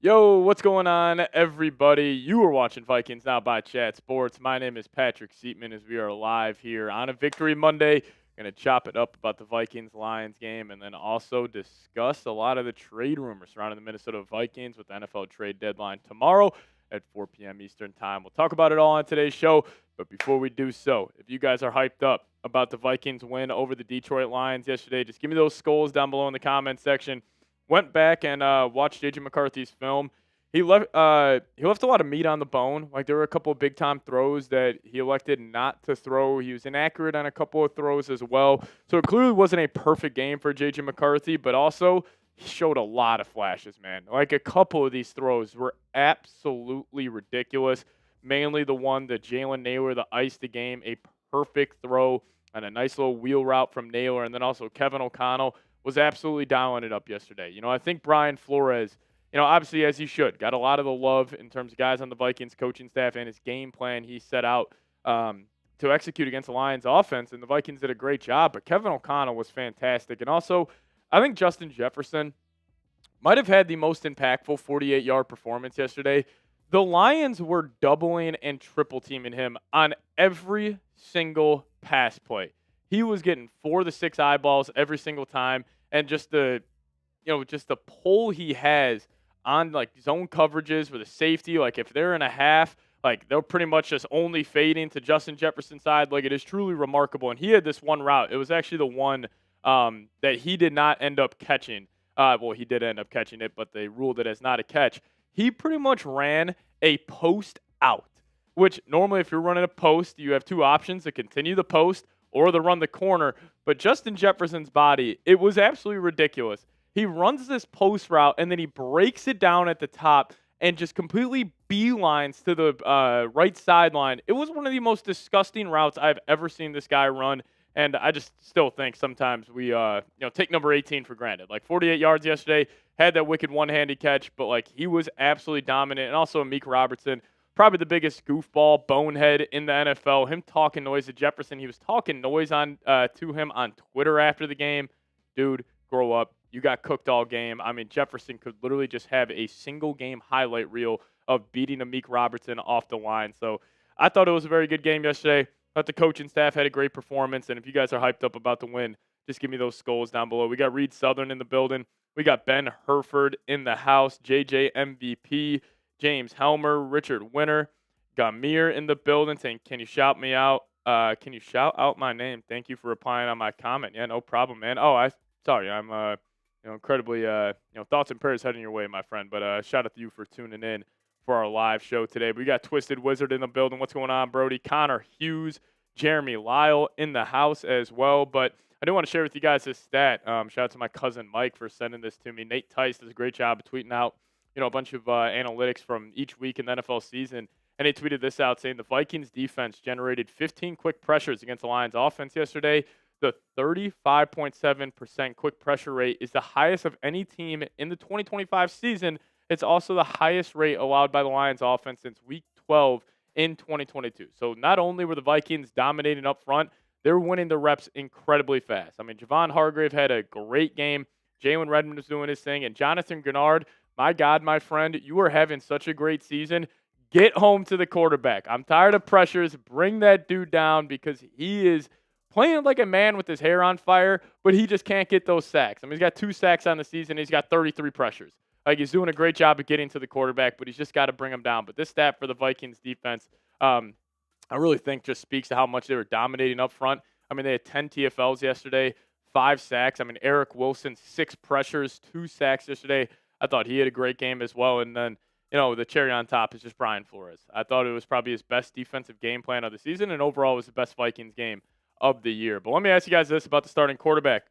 Yo, what's going on, everybody? You are watching Vikings Now by Chat Sports. My name is Patrick Siepman as we are live here on a Victory Monday. Going to chop it up about the Vikings-Lions game and then also discuss a lot of the trade rumors surrounding the Minnesota Vikings with the NFL trade deadline tomorrow at 4 p.m. Eastern Time. We'll talk about it all on today's show, but before we do so, if you guys are hyped up about the Vikings win over the Detroit Lions yesterday, just give me those skulls down below in the comment section. Went back and watched J.J. McCarthy's film. He left a lot of meat on the bone. Like, there were a couple of big-time throws that he elected not to throw. He was inaccurate on a couple of throws as well. So it clearly wasn't a perfect game for J.J. McCarthy, but also he showed a lot of flashes, man. Like, a couple of these throws were absolutely ridiculous. Mainly the one that Jalen Nailor, the iced the game, a perfect throw and a nice little wheel route from Nailor, and then also Kevin O'Connell was absolutely dialing it up yesterday. I think Brian Flores, obviously as he should, got a lot of the love in terms of guys on the Vikings coaching staff and his game plan he set out to execute against the Lions offense, and the Vikings did a great job. But Kevin O'Connell was fantastic. And also, I think Justin Jefferson might have had the most impactful 48-yard performance yesterday. The Lions were doubling and triple teaming him on every single pass play. He was getting 4 to 6 eyeballs every single time. And just the pull he has on like zone coverages for the safety, like if they're in a half, like they're pretty much just only fading to Justin Jefferson's side. Like, it is truly remarkable. And he had this one route. It was actually the one that he did not end up catching. Well, he did end up catching it, but they ruled it as not a catch. He pretty much ran a post out, which normally if you're running a post, you have two options: to continue the post or to run the corner. But Justin Jefferson's body, it was absolutely ridiculous. He runs this post route, and then he breaks it down at the top and just completely beelines to the right sideline. It was one of the most disgusting routes I've ever seen this guy run, and I just still think sometimes we take number 18 for granted. Like, 48 yards yesterday, had that wicked one-handed catch, but like, he was absolutely dominant. And also Amik Robertson, probably the biggest goofball bonehead in the NFL. Him talking noise to Jefferson. He was talking noise to him on Twitter after the game. Dude, grow up. You got cooked all game. I mean, Jefferson could literally just have a single game highlight reel of beating Amik Robertson off the line. So I thought it was a very good game yesterday. I thought the coaching staff had a great performance. And if you guys are hyped up about the win, just give me those skulls down below. We got Reed Southern in the building. We got Ben Herford in the house. JJ MVP. James Helmer, Richard Winter, Gamir in the building saying, can you shout me out? Can you shout out my name? Thank you for replying on my comment. Yeah, no problem, man. Oh, sorry. I'm incredibly thoughts and prayers heading your way, my friend. But shout out to you for tuning in for our live show today. We got Twisted Wizard in the building. What's going on, Brody? Connor Hughes, Jeremy Lyle in the house as well. But I do want to share with you guys this stat. Shout out to my cousin Mike for sending this to me. Nate Tice does a great job of tweeting out a bunch of analytics from each week in the NFL season. And he tweeted this out saying the Vikings defense generated 15 quick pressures against the Lions offense yesterday. The 35.7% quick pressure rate is the highest of any team in the 2025 season. It's also the highest rate allowed by the Lions offense since week 12 in 2022. So not only were the Vikings dominating up front, they're winning the reps incredibly fast. I mean, Javon Hargrave had a great game. Jalen Redmond was doing his thing. And Jonathan Grenard, my God, my friend, you are having such a great season. Get home to the quarterback. I'm tired of pressures. Bring that dude down because he is playing like a man with his hair on fire, but he just can't get those sacks. I mean, he's got 2 sacks on the season. He's got 33 pressures. Like, he's doing a great job of getting to the quarterback, but he's just got to bring him down. But this stat for the Vikings defense, I really think just speaks to how much they were dominating up front. I mean, they had 10 TFLs yesterday, 5 sacks. I mean, Eric Wilson, 6 pressures, 2 sacks yesterday. I thought he had a great game as well. And then, the cherry on top is just Brian Flores. I thought it was probably his best defensive game plan of the season, and overall it was the best Vikings game of the year. But let me ask you guys this about the starting quarterback.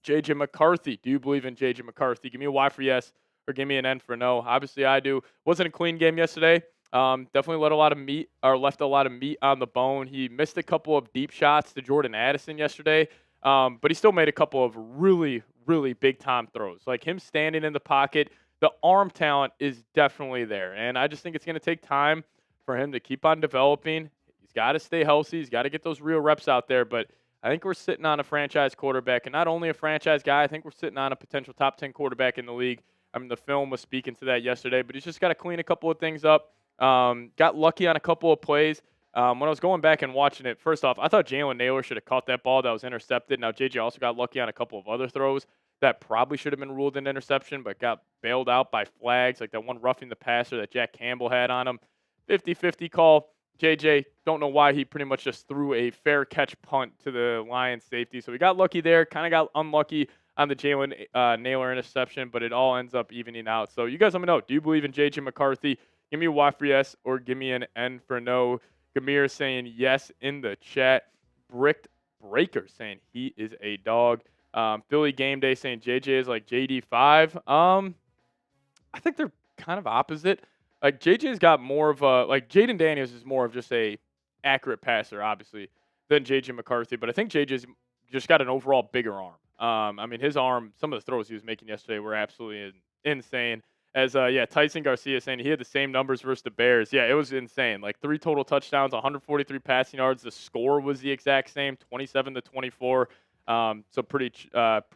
J.J. McCarthy. Do you believe in J.J. McCarthy? Give me a Y for yes or give me an N for no. Obviously, I do. Wasn't a clean game yesterday. Definitely left a lot of meat on the bone. He missed a couple of deep shots to Jordan Addison yesterday, but he still made a couple of really, really big-time throws. Like, him standing in the pocket, the arm talent is definitely there. And I just think it's going to take time for him to keep on developing. He's got to stay healthy. He's got to get those real reps out there. But I think we're sitting on a franchise quarterback, and not only a franchise guy, I think we're sitting on a potential top 10 quarterback in the league. I mean, the film was speaking to that yesterday, but he's just got to clean a couple of things up. Got lucky on a couple of plays. When I was going back and watching it, first off, I thought Jalen Nailor should have caught that ball that was intercepted. Now, JJ also got lucky on a couple of other throws that probably should have been ruled an interception, but got bailed out by flags, like that one roughing the passer that Jack Campbell had on him. 50-50 call. JJ, don't know why he pretty much just threw a fair catch punt to the Lions safety. So he got lucky there, kind of got unlucky on the Jalen Nailor interception, but it all ends up evening out. So you guys let me know, do you believe in JJ McCarthy? Give me a Y for yes or give me an N for no. Gamir saying yes in the chat. Bricked Breaker saying he is a dog. Philly Game Day saying JJ is like JD5. I think they're kind of opposite. Like JJ's got more of a, like Jaden Daniels is more of just a accurate passer, obviously, than JJ McCarthy. But I think JJ's just got an overall bigger arm. I mean, his arm, some of the throws he was making yesterday were absolutely insane. As Tyson Garcia saying he had the same numbers versus the Bears. Yeah, it was insane. Like 3 total touchdowns, 143 passing yards. The score was the exact same, 27-24. So pretty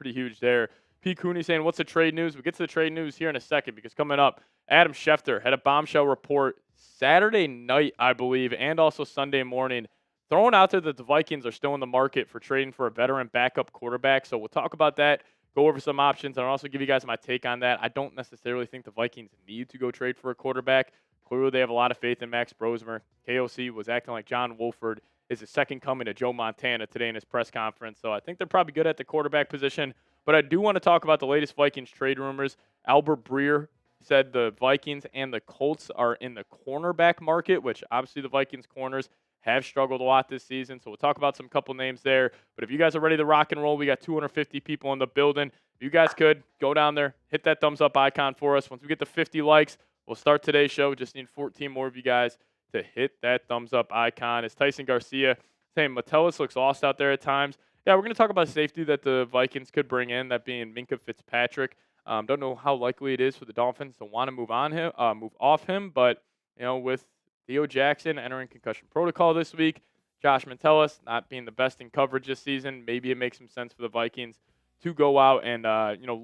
huge there. P. Cooney saying, what's the trade news? We'll get to the trade news here in a second because coming up, Adam Schefter had a bombshell report Saturday night, I believe, and also Sunday morning, throwing out there that the Vikings are still in the market for trading for a veteran backup quarterback. So we'll talk about that, go over some options, and I'll also give you guys my take on that. I don't necessarily think the Vikings need to go trade for a quarterback. Clearly, they have a lot of faith in Max Brosmer. KOC was acting like John Wolford is the second coming to Joe Montana today in his press conference. So I think they're probably good at the quarterback position. But I do want to talk about the latest Vikings trade rumors. Albert Breer said the Vikings and the Colts are in the cornerback market, which obviously the Vikings corners have struggled a lot this season. So we'll talk about some couple names there. But if you guys are ready to rock and roll, we got 250 people in the building. If you guys could, go down there, hit that thumbs up icon for us. Once we get to 50 likes, we'll start today's show. Just need 14 more of you guys to hit that thumbs up icon. As Tyson Garcia saying, Metellus looks lost out there at times. Yeah, we're going to talk about safety that the Vikings could bring in, that being Minkah Fitzpatrick. Don't know how likely it is for the Dolphins to want to move off him, but with Theo Jackson entering concussion protocol this week, Josh Metellus not being the best in coverage this season, maybe it makes some sense for the Vikings to go out and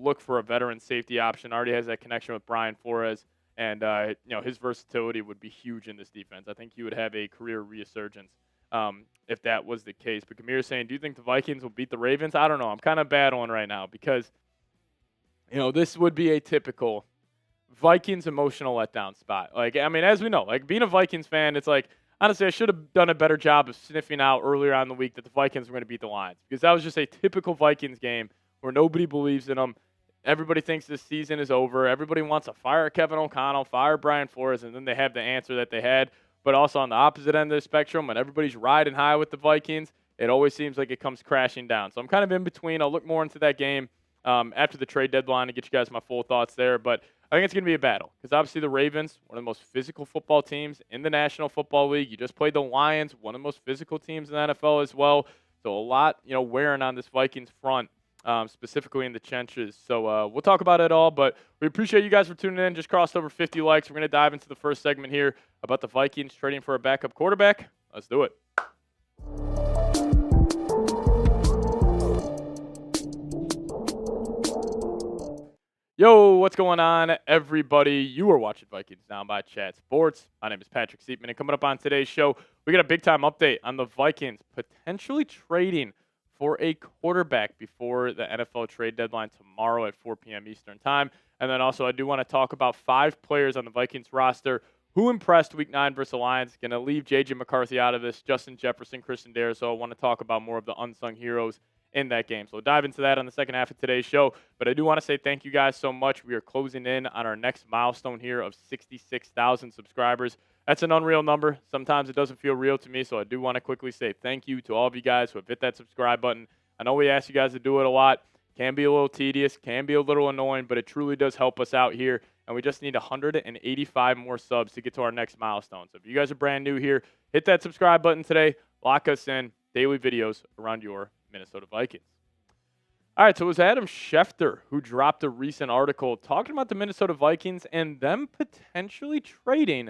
look for a veteran safety option. Already has that connection with Brian Flores, and his versatility would be huge in this defense. I think he would have a career resurgence if that was the case. But Gamir is saying, do you think the Vikings will beat the Ravens? I don't know. I'm kind of battling right now because, this would be a typical Vikings emotional letdown spot. Like, I mean, as we know, like being a Vikings fan, it's like, honestly, I should have done a better job of sniffing out earlier on in the week that the Vikings were going to beat the Lions because that was just a typical Vikings game where nobody believes in them. Everybody thinks this season is over. Everybody wants to fire Kevin O'Connell, fire Brian Flores, and then they have the answer that they had. But also on the opposite end of the spectrum, when everybody's riding high with the Vikings, it always seems like it comes crashing down. So I'm kind of in between. I'll look more into that game after the trade deadline and get you guys my full thoughts there. But I think it's going to be a battle because obviously the Ravens, one of the most physical football teams in the National Football League. You just played the Lions, one of the most physical teams in the NFL as well. So a lot, wearing on this Vikings front. Specifically in the trenches. So we'll talk about it all, but we appreciate you guys for tuning in. Just crossed over 50 likes. We're going to dive into the first segment here about the Vikings trading for a backup quarterback. Let's do it. Yo, what's going on, everybody? You are watching Vikings Now by Chat Sports. My name is Patrick Siepman, and coming up on today's show, we got a big-time update on the Vikings potentially trading for a quarterback before the NFL trade deadline tomorrow at 4 p.m. Eastern time. And then also I do want to talk about 5 players on the Vikings roster who impressed Week 9 versus the Lions. Going to leave J.J. McCarthy out of this, Justin Jefferson, Christian Dare. So I want to talk about more of the unsung heroes in that game. So we'll dive into that on the second half of today's show. But I do want to say thank you guys so much. We are closing in on our next milestone here of 66,000 subscribers. That's an unreal number. Sometimes it doesn't feel real to me, so I do want to quickly say thank you to all of you guys who have hit that subscribe button. I know we ask you guys to do it a lot. Can be a little tedious, can be a little annoying, but it truly does help us out here. And we just need 185 more subs to get to our next milestone. So if you guys are brand new here, hit that subscribe button today. Lock us in. Daily videos around your Minnesota Vikings. All right, so it was Adam Schefter who dropped a recent article talking about the Minnesota Vikings and them potentially trading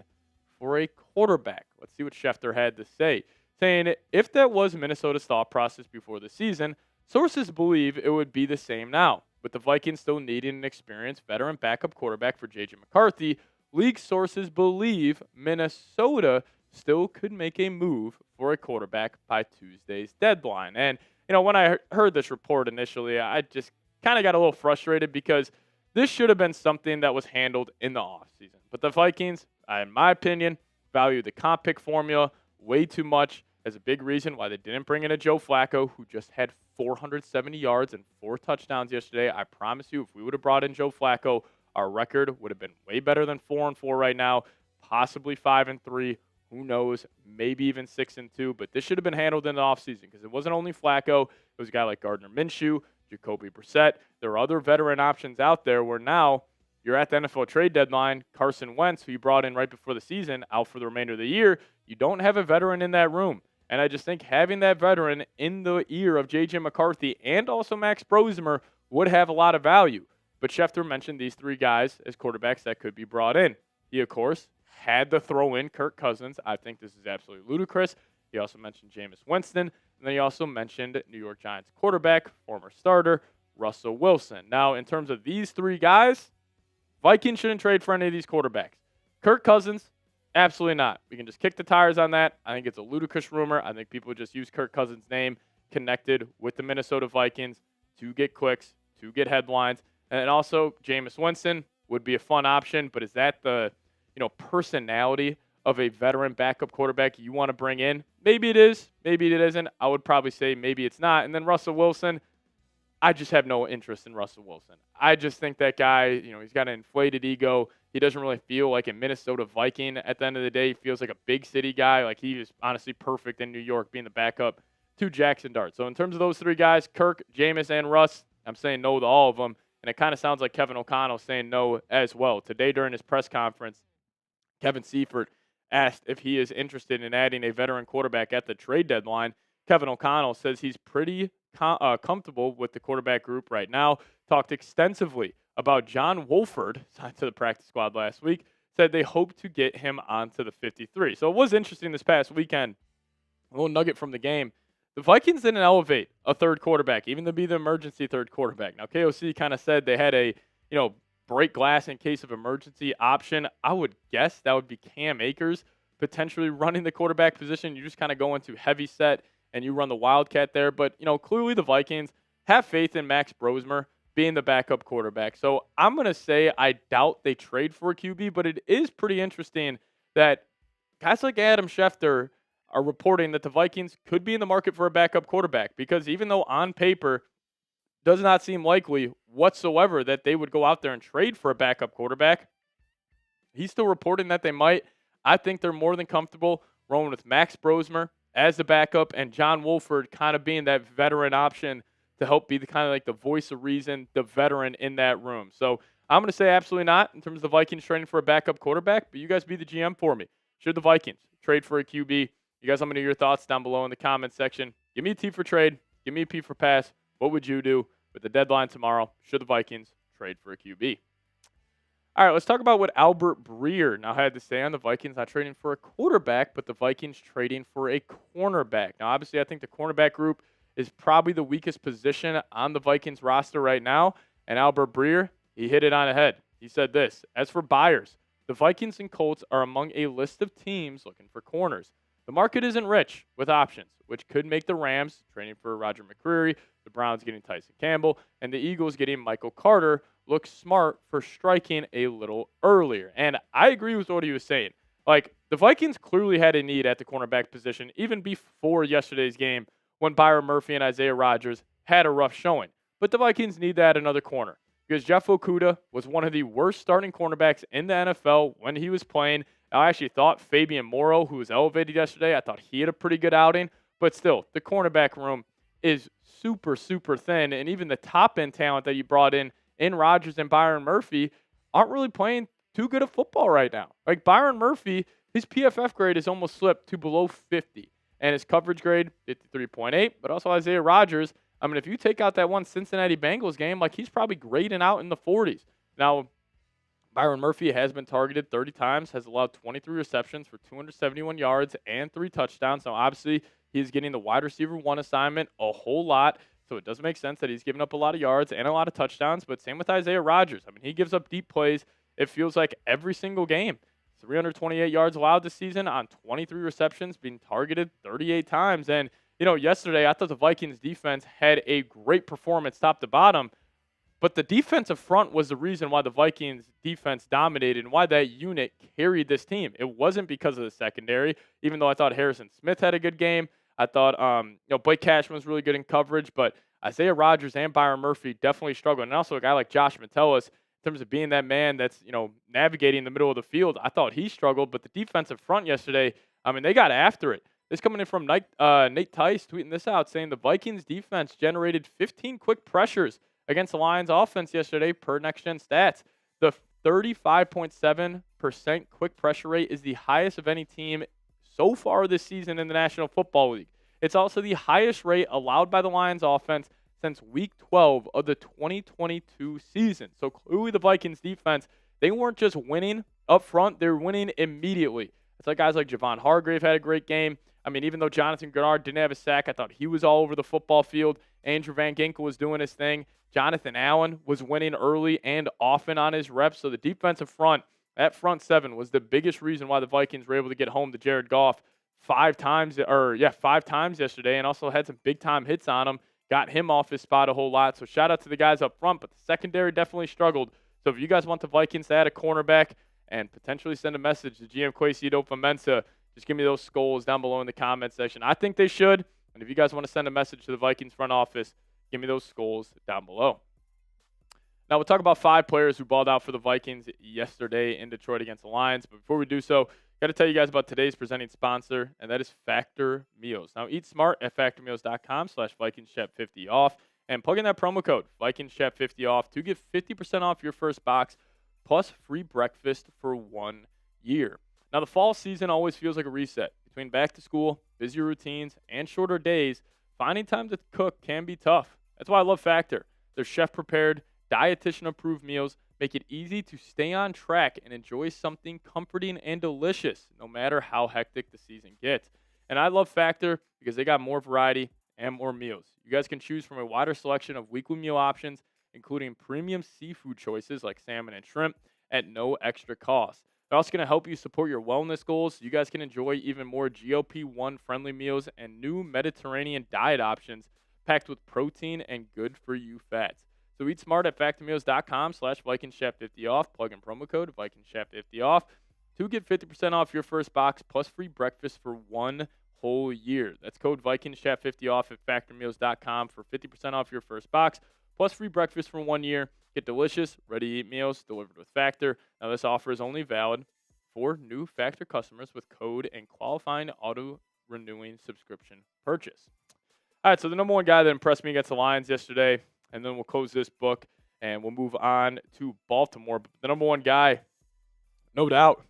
for a quarterback. Let's see what Schefter had to say. Saying if that was Minnesota's thought process before the season, sources believe it would be the same now. with the Vikings still needing an experienced veteran backup quarterback for J.J. McCarthy, league sources believe Minnesota still could make a move for a quarterback by Tuesday's deadline. And, when I heard this report initially, I just kind of got a little frustrated because this should have been something that was handled in the offseason. But the Vikings, in my opinion, value the comp pick formula way too much as a big reason why they didn't bring in a Joe Flacco, who just had 470 yards and 4 touchdowns yesterday. I promise you, if we would have brought in Joe Flacco, our record would have been way better than 4-4 right now, possibly 5-3. Who knows? Maybe even 6-2. But this should have been handled in the offseason because it wasn't only Flacco. It was a guy like Gardner Minshew, Jacoby Brissett. There are other veteran options out there where now you're at the NFL trade deadline. Carson Wentz, who you brought in right before the season, out for the remainder of the year. You don't have a veteran in that room. And I just think having that veteran in the ear of J.J. McCarthy and also Max Brosmer would have a lot of value. But Schefter mentioned these 3 guys as quarterbacks that could be brought in. He, of course, had to throw in Kirk Cousins. I think this is absolutely ludicrous. He also mentioned Jameis Winston. And then he also mentioned New York Giants quarterback, former starter, Russell Wilson. Now, in terms of these 3 guys, Vikings shouldn't trade for any of these quarterbacks. Kirk Cousins, absolutely not. We can just kick the tires on that. I think it's a ludicrous rumor. I think people just use Kirk Cousins' name connected with the Minnesota Vikings to get clicks, to get headlines. And also, Jameis Winston would be a fun option, but is that the personality of a veteran backup quarterback you want to bring in? Maybe it is. Maybe it isn't. I would probably say maybe it's not. And then Russell Wilson, I just have no interest in Russell Wilson. I just think that guy, he's got an inflated ego. He doesn't really feel like a Minnesota Viking at the end of the day. He feels like a big city guy. Like he is honestly perfect in New York being the backup to Jackson Dart. So in terms of those 3 guys, Kirk, Jameis, and Russ, I'm saying no to all of them. And it kind of sounds like Kevin O'Connell saying no as well. Today during his press conference, Kevin Seifert asked if he is interested in adding a veteran quarterback at the trade deadline. Kevin O'Connell says he's pretty comfortable with the quarterback group right now. Talked extensively about John Wolford, signed to the practice squad last week, said they hope to get him onto the 53. So it was interesting this past weekend. A little nugget from the game. The Vikings didn't elevate a third quarterback, even to be the emergency third quarterback. Now, KOC kind of said they had a, break glass in case of emergency option. I would guess that would be Cam Akers potentially running the quarterback position. You just kind of go into heavy set and you run the Wildcat there. But, clearly the Vikings have faith in Max Brosmer being the backup quarterback. So I'm going to say I doubt they trade for a QB, but it is pretty interesting that guys like Adam Schefter are reporting that the Vikings could be in the market for a backup quarterback because even though on paper does not seem likely whatsoever that they would go out there and trade for a backup quarterback, he's still reporting that they might. I think they're more than comfortable rolling with Max Brosmer as the backup and John Wolford kind of being that veteran option to help be the kind of like the voice of reason, the veteran in that room. So I'm going to say absolutely not in terms of the Vikings trading for a backup quarterback, but you guys be the GM for me. Should the Vikings trade for a QB? You guys let me know your thoughts down below in the comment section. Give me a T for trade. Give me a P for pass. What would you do with the deadline tomorrow? Should the Vikings trade for a QB? All right, let's talk about what Albert Breer now had to say on the Vikings not trading for a quarterback, but the Vikings trading for a cornerback. Now, obviously, I think the cornerback group is probably the weakest position on the Vikings roster right now. And Albert Breer, he hit it on the head. He said this: as for buyers, the Vikings and Colts are among a list of teams looking for corners. The market isn't rich with options, which could make the Rams trading for Roger McCreary, the Browns getting Tyson Campbell, and the Eagles getting Michael Carter look smart for striking a little earlier. And I agree with what he was saying. Like, the Vikings clearly had a need at the cornerback position even before yesterday's game when Byron Murphy and Isaiah Rodgers had a rough showing. But the Vikings need to add another corner because Jeff Okudah was one of the worst starting cornerbacks in the NFL when he was playing. I actually thought Fabian Morrow, who was elevated yesterday, I thought he had a pretty good outing. But still, the cornerback room is super, super thin. And even the top-end talent that you brought in Rodgers and Byron Murphy, aren't really playing too good of football right now. Like Byron Murphy, his PFF grade has almost slipped to below 50. And his coverage grade, 53.8. But also Isaiah Rodgers, I mean, if you take out that one Cincinnati Bengals game, like he's probably grading out in the 40s. Now, Byron Murphy has been targeted 30 times, has allowed 23 receptions for 271 yards and 3 touchdowns. Now, obviously, he's getting the wide receiver 1 assignment a whole lot. So it doesn't make sense that he's giving up a lot of yards and a lot of touchdowns. But same with Isaiah Rodgers. I mean, he gives up deep plays, it feels like, every single game. 328 yards allowed this season on 23 receptions, being targeted 38 times. And, yesterday I thought the Vikings defense had a great performance top to bottom. But the defensive front was the reason why the Vikings defense dominated and why that unit carried this team. It wasn't because of the secondary, even though I thought Harrison Smith had a good game. I thought, Blake Cashman was really good in coverage, but Isaiah Rodgers and Byron Murphy definitely struggled. And also a guy like Josh Metellus, in terms of being that man that's, navigating the middle of the field, I thought he struggled. But the defensive front yesterday, they got after it. This coming in from Nate Tice tweeting this out, saying the Vikings defense generated 15 quick pressures against the Lions offense yesterday per Next Gen Stats. The 35.7% quick pressure rate is the highest of any team so far this season in the National Football League. It's also the highest rate allowed by the Lions offense since Week 12 of the 2022 season. So clearly the Vikings defense, they weren't just winning up front, they were winning immediately. It's like guys like Javon Hargrave had a great game. Even though Jonathan Grenard didn't have a sack, I thought he was all over the football field. Andrew Van Ginkel was doing his thing. Jonathan Allen was winning early and often on his reps. So the defensive front, that front seven, was the biggest reason why the Vikings were able to get home to Jared Goff five times yesterday, and also had some big-time hits on him. Got him off his spot a whole lot. So shout out to the guys up front, but the secondary definitely struggled. So if you guys want the Vikings to add a cornerback and potentially send a message to GM Kwesi Adofo-Mensah, just give me those skulls down below in the comment section. I think they should. And if you guys want to send a message to the Vikings front office, give me those skulls down below. Now we'll talk about 5 players who balled out for the Vikings yesterday in Detroit against the Lions. But before we do so, got to tell you guys about today's presenting sponsor, and that is Factor Meals. Now eat smart at factormeals.com/VikingsChat50 off and plug in that promo code VikingsChat50 off to get 50% off your first box plus free breakfast for 1 year. Now, the fall season always feels like a reset. Between back to school, busier routines, and shorter days, finding time to cook can be tough. That's why I love Factor. Their chef-prepared, dietitian-approved meals make it easy to stay on track and enjoy something comforting and delicious, no matter how hectic the season gets. And I love Factor because they got more variety and more meals. You guys can choose from a wider selection of weekly meal options, including premium seafood choices like salmon and shrimp at no extra cost. They're also going to help you support your wellness goals so you guys can enjoy even more GLP-1 friendly meals and new Mediterranean diet options packed with protein and good-for-you fats. So eat smart at factormeals.com/VikingsChat50 off. Plug in promo code VikingsChat50 off to get 50% off your first box plus free breakfast for 1 whole year. That's code VikingsChat50 off at factormeals.com for 50% off your first box plus free breakfast for 1 year. Get delicious, ready-to-eat meals delivered with Factor. Now, this offer is only valid for new Factor customers with code and qualifying auto-renewing subscription purchase. All right, so the number one guy that impressed me against the Lions yesterday, and then we'll close this book, and we'll move on to Baltimore. But the number one guy, no doubt,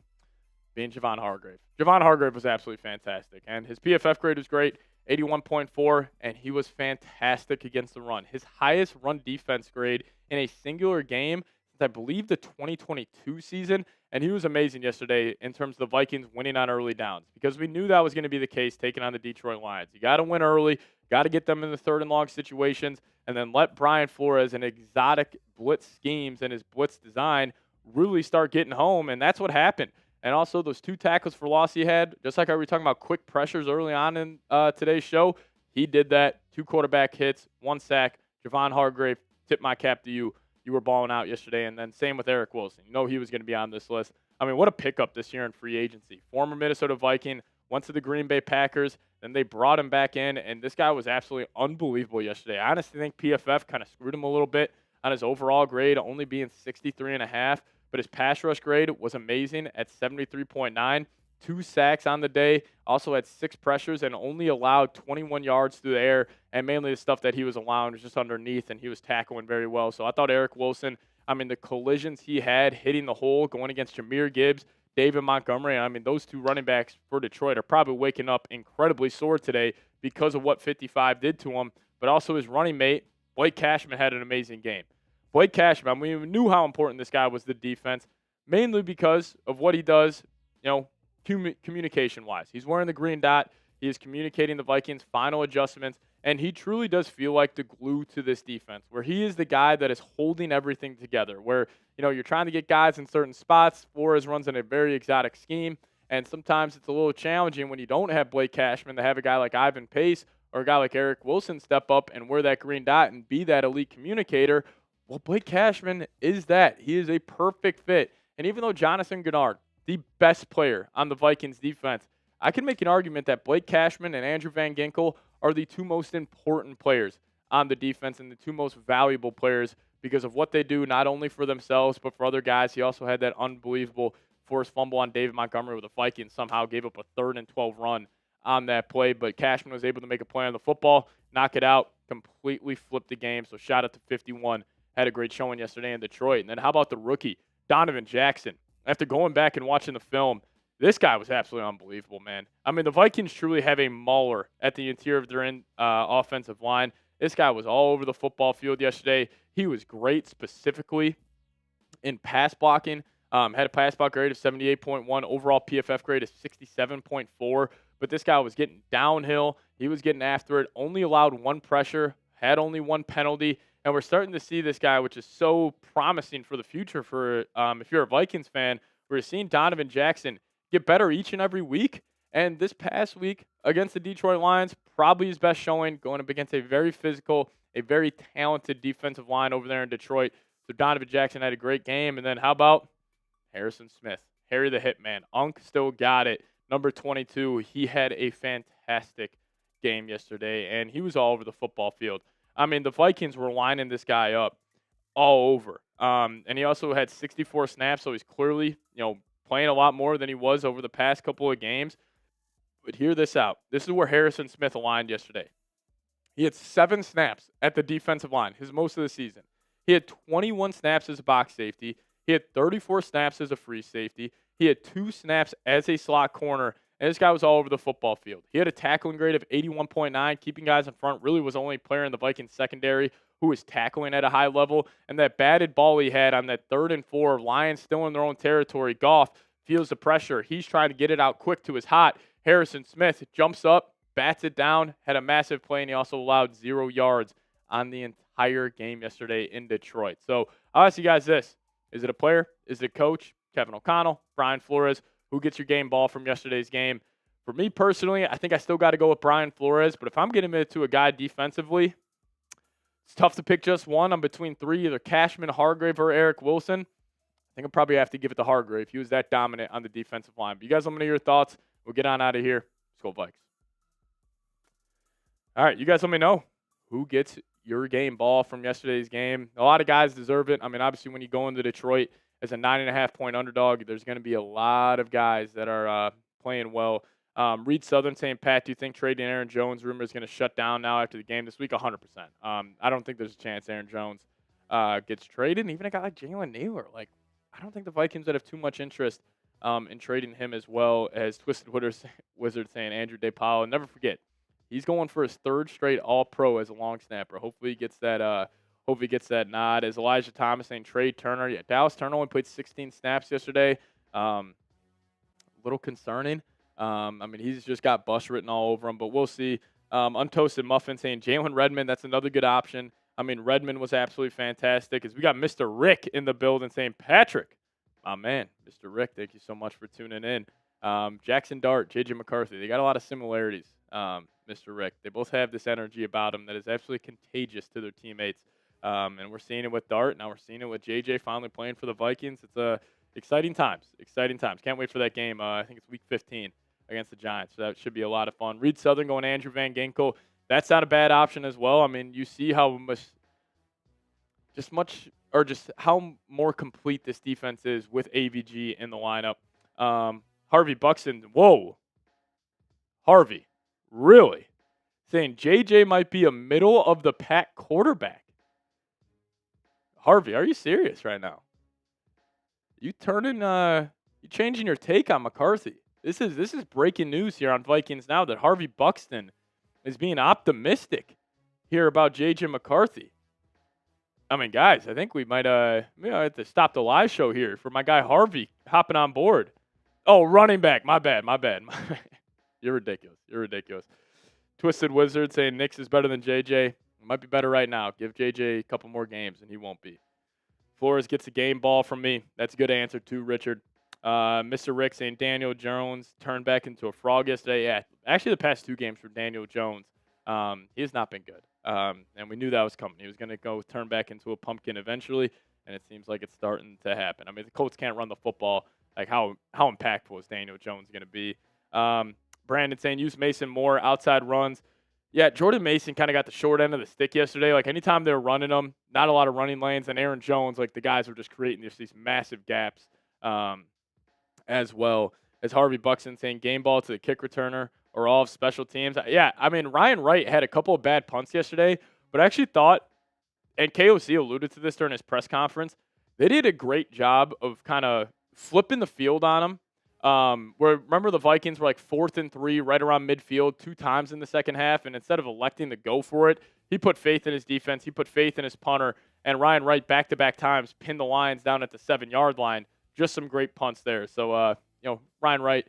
being Javon Hargrave. Javon Hargrave was absolutely fantastic, and his PFF grade was great. 81.4, and he was fantastic against the run. His highest run defense grade in a singular game since I believe the 2022 season, and he was amazing yesterday in terms of the Vikings winning on early downs because we knew that was going to be the case taking on the Detroit Lions. You got to win early, got to get them in the third and long situations, and then let Brian Flores and exotic blitz schemes and his blitz design really start getting home, and that's what happened. And also those 2 tackles for loss he had, just like I was talking about quick pressures early on in today's show, he did that. 2 quarterback hits, 1 sack. Javon Hargrave, tip my cap to you. You were balling out yesterday. And then same with Eric Wilson. You know he was going to be on this list. What a pickup this year in free agency. Former Minnesota Viking, went to the Green Bay Packers, then they brought him back in, and this guy was absolutely unbelievable yesterday. I honestly think PFF kind of screwed him a little bit on his overall grade, only being 63.5. But his pass rush grade was amazing at 73.9. 2 sacks on the day. Also had 6 pressures and only allowed 21 yards through the air. And mainly the stuff that he was allowing was just underneath, and he was tackling very well. So I thought Eric Wilson, the collisions he had hitting the hole, going against Jahmyr Gibbs, David Montgomery, those 2 running backs for Detroit are probably waking up incredibly sore today because of what 55 did to him. But also his running mate, Blake Cashman, had an amazing game. Blake Cashman, we knew how important this guy was to the defense, mainly because of what he does, communication-wise. He's wearing the green dot. He is communicating the Vikings' final adjustments And he truly does feel like the glue to this defense, where he is the guy that is holding everything together, where, you're trying to get guys in certain spots. Flores runs in a very exotic scheme, and sometimes it's a little challenging when you don't have Blake Cashman to have a guy like Ivan Pace or a guy like Eric Wilson step up and wear that green dot and be that elite communicator. Well, Blake Cashman is that. He is a perfect fit. And even though Jonathan Gennard, the best player on the Vikings defense, I can make an argument that Blake Cashman and Andrew Van Ginkel are the two most important players on the defense and the two most valuable players because of what they do, not only for themselves, but for other guys. He also had that unbelievable forced fumble on David Montgomery where the Vikings somehow gave up a 3rd and 12 run on that play. But Cashman was able to make a play on the football, knock it out, completely flipped the game. So shout out to 51. Had a great showing yesterday in Detroit. And then how about the rookie, Donovan Jackson? After going back and watching the film, this guy was absolutely unbelievable, man. I mean, the Vikings truly have a mauler at the interior of their offensive line. This guy was all over the football field yesterday. He was great specifically in pass blocking. Had a pass block grade of 78.1, overall PFF grade of 67.4. But this guy was getting downhill. He was getting after it. Only allowed 1 pressure, had only 1 penalty. And we're starting to see this guy, which is so promising for the future for if you're a Vikings fan. We're seeing Donovan Jackson get better each and every week. And this past week against the Detroit Lions, probably his best showing, going up against a very physical, a very talented defensive line over there in Detroit. So Donovan Jackson had a great game. And then how about Harrison Smith? Harry the Hitman. Unk still got it. Number 22, he had a fantastic game yesterday, and he was all over the football field. I mean, the Vikings were lining this guy up all over. And he also had 64 snaps, so he's clearly, playing a lot more than he was over the past couple of games. But hear this out. This is where Harrison Smith aligned yesterday. He had 7 snaps at the defensive line, his most of the season. He had 21 snaps as a box safety. He had 34 snaps as a free safety. He had 2 snaps as a slot corner, and this guy was all over the football field. He had a tackling grade of 81.9, keeping guys in front. Really was the only player in the Vikings secondary who was tackling at a high level. And that batted ball he had on that 3rd and 4, Lions still in their own territory. Goff feels the pressure. He's trying to get it out quick to his hot. Harrison Smith jumps up, bats it down, had a massive play, and he also allowed 0 yards on the entire game yesterday in Detroit. So I'll ask you guys this. Is it a player? Is it a coach? Kevin O'Connell, Brian Flores, who gets your game ball from yesterday's game? For me personally, I think I still got to go with Brian Flores, but if I'm getting it to a guy defensively, it's tough to pick just one. I'm between 3, either Cashman, Hargrave, or Eric Wilson. I think I'll probably have to give it to Hargrave. He was that dominant on the defensive line. But you guys let me know your thoughts. We'll get on out of here. Let's go Vikes. All right, you guys let me know who gets your game ball from yesterday's game. A lot of guys deserve it. I mean, obviously, when you go into Detroit as a 9.5-point underdog, there's going to be a lot of guys that are playing well. Reed Southern saying, Pat, do you think trading Aaron Jones rumor is going to shut down now after the game this week? 100%. I don't think there's a chance Aaron Jones gets traded. And even a guy like Jalen Naylor, I don't think the Vikings would have too much interest in trading him as well. As Twisted Wizard saying, Andrew DePaulo. Never forget, he's going for his 3rd straight All-Pro as a long snapper. Hopefully he gets that nod. As Elijah Thomas saying, Trey Turner. Yeah, Dallas Turner only played 16 snaps yesterday. A little concerning. I mean, he's just got bust written all over him, but we'll see. Untoasted Muffin saying Jalen Redmond, that's another good option. I mean, Redmond was absolutely fantastic. As we got Mr. Rick in the building saying, Patrick, my man, Mr. Rick, thank you so much for tuning in. Jackson Dart, J.J. McCarthy, they got a lot of similarities, Mr. Rick. They both have this energy about them that is absolutely contagious to their teammates. And we're seeing it with Dart. Now we're seeing it with J.J. finally playing for the Vikings. It's exciting times. Exciting times. Can't wait for that game. I think it's week 15 against the Giants. So that should be a lot of fun. Reed Southern going Andrew Van Ginkel. That's not a bad option as well. I mean, you see how how more complete this defense is with AVG in the lineup. Harvey Buxton. Whoa. Harvey. Really? Saying JJ might be a middle of the pack quarterback. Harvey, are you serious right now? You changing your take on McCarthy. This is breaking news here on Vikings Now that Harvey Buxton is being optimistic here about J.J. McCarthy. I mean, guys, I think we might have to stop the live show here for my guy Harvey hopping on board. Oh, running back. My bad. You're ridiculous. Twisted Wizard saying Nix is better than JJ. It might be better right now. Give JJ a couple more games, and he won't be. Flores gets a game ball from me. That's a good answer, too, Richard. Mr. Rick saying Daniel Jones turned back into a frog yesterday. Yeah, actually the past 2 games for Daniel Jones, he has not been good. And we knew that was coming. He was going to go turn back into a pumpkin eventually, and it seems like it's starting to happen. I mean, the Colts can't run the football. Like, how impactful is Daniel Jones going to be? Brandon saying use Mason more outside runs. Yeah, Jordan Mason kind of got the short end of the stick yesterday. Like, anytime they were running them, not a lot of running lanes. And Aaron Jones, like, the guys were just creating these massive gaps as well. As Harvey Buxton saying game ball to the kick returner or all of special teams. Yeah, I mean, Ryan Wright had a couple of bad punts yesterday, but I actually thought, and KOC alluded to this during his press conference, they did a great job of kind of flipping the field on him. Where remember the Vikings were like 4th and 3 right around midfield 2 times in the second half, and instead of electing to go for it, he put faith in his defense, he put faith in his punter, and Ryan Wright back-to-back times pinned the Lions down at the 7-yard line. Just some great punts there. So, Ryan Wright,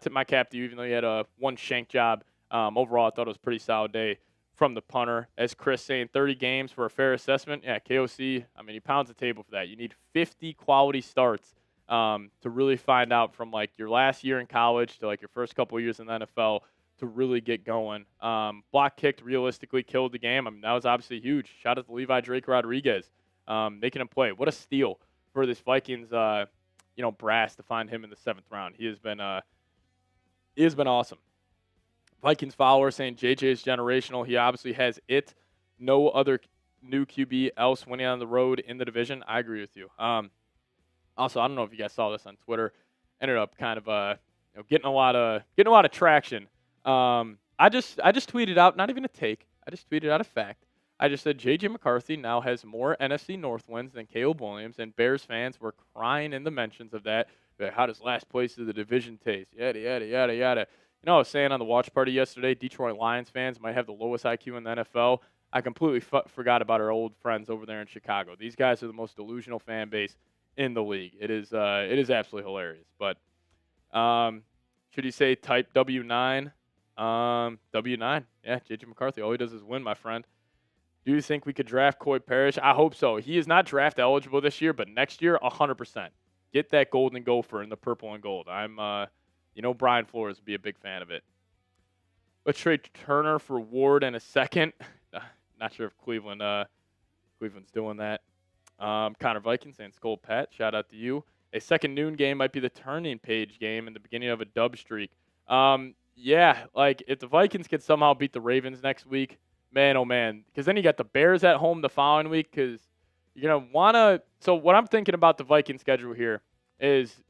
tip my cap to you, even though he had a 1 shank job. Overall, I thought it was a pretty solid day from the punter. As Chris saying, 30 games for a fair assessment. Yeah, KOC, I mean, he pounds the table for that. You need 50 quality starts to really find out from, like, your last year in college to, like, your first couple of years in the NFL to really get going. Block kicked realistically killed the game. I mean, that was obviously huge. Shout out to Levi Drake Rodriguez making him play. What a steal for this Vikings, brass to find him in the 7th round. He has been awesome. Vikings follower saying JJ is generational. He obviously has it. No other new QB else winning on the road in the division. I agree with you. Also, I don't know if you guys saw this on Twitter. Ended up kind of getting a lot of traction. I just tweeted out, not even a take. I just tweeted out a fact. I just said J.J. McCarthy now has more NFC North wins than Caleb Williams, and Bears fans were crying in the mentions of that. How does last place of the division taste? Yada, yada, yada, yada. I was saying on the watch party yesterday, Detroit Lions fans might have the lowest IQ in the NFL. I completely forgot about our old friends over there in Chicago. These guys are the most delusional fan base in the league. It is absolutely hilarious. But should you say type W9? W9. Yeah, J.J. McCarthy. All he does is win, my friend. Do you think we could draft Coy Parrish? I hope so. He is not draft eligible this year, but next year, 100%. Get that golden gopher in the purple and gold. Brian Flores would be a big fan of it. Let's trade Turner for Ward in a second. Not sure if Cleveland's doing that. Connor Vikings and Skull Pat, shout out to you. A second noon game might be the turning page game in the beginning of a dub streak. If the Vikings could somehow beat the Ravens next week, man, oh man, because then you got the Bears at home the following week because you're going to want to – so what I'm thinking about the Viking schedule here is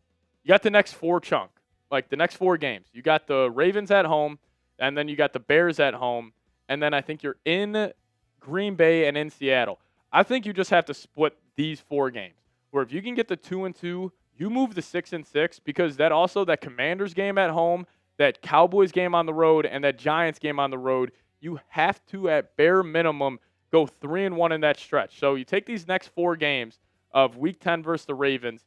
you got the next 4 chunk, like the next 4 games. You got the Ravens at home, and then you got the Bears at home, and then I think you're in Green Bay and in Seattle. I think you just have to split these 4 games, where if you can get the 2-2, you move the 6-6 because that Commanders game at home, that Cowboys game on the road, and that Giants game on the road, you have to, at bare minimum, go 3-1 in that stretch. So you take these next 4 games of Week 10 versus the Ravens,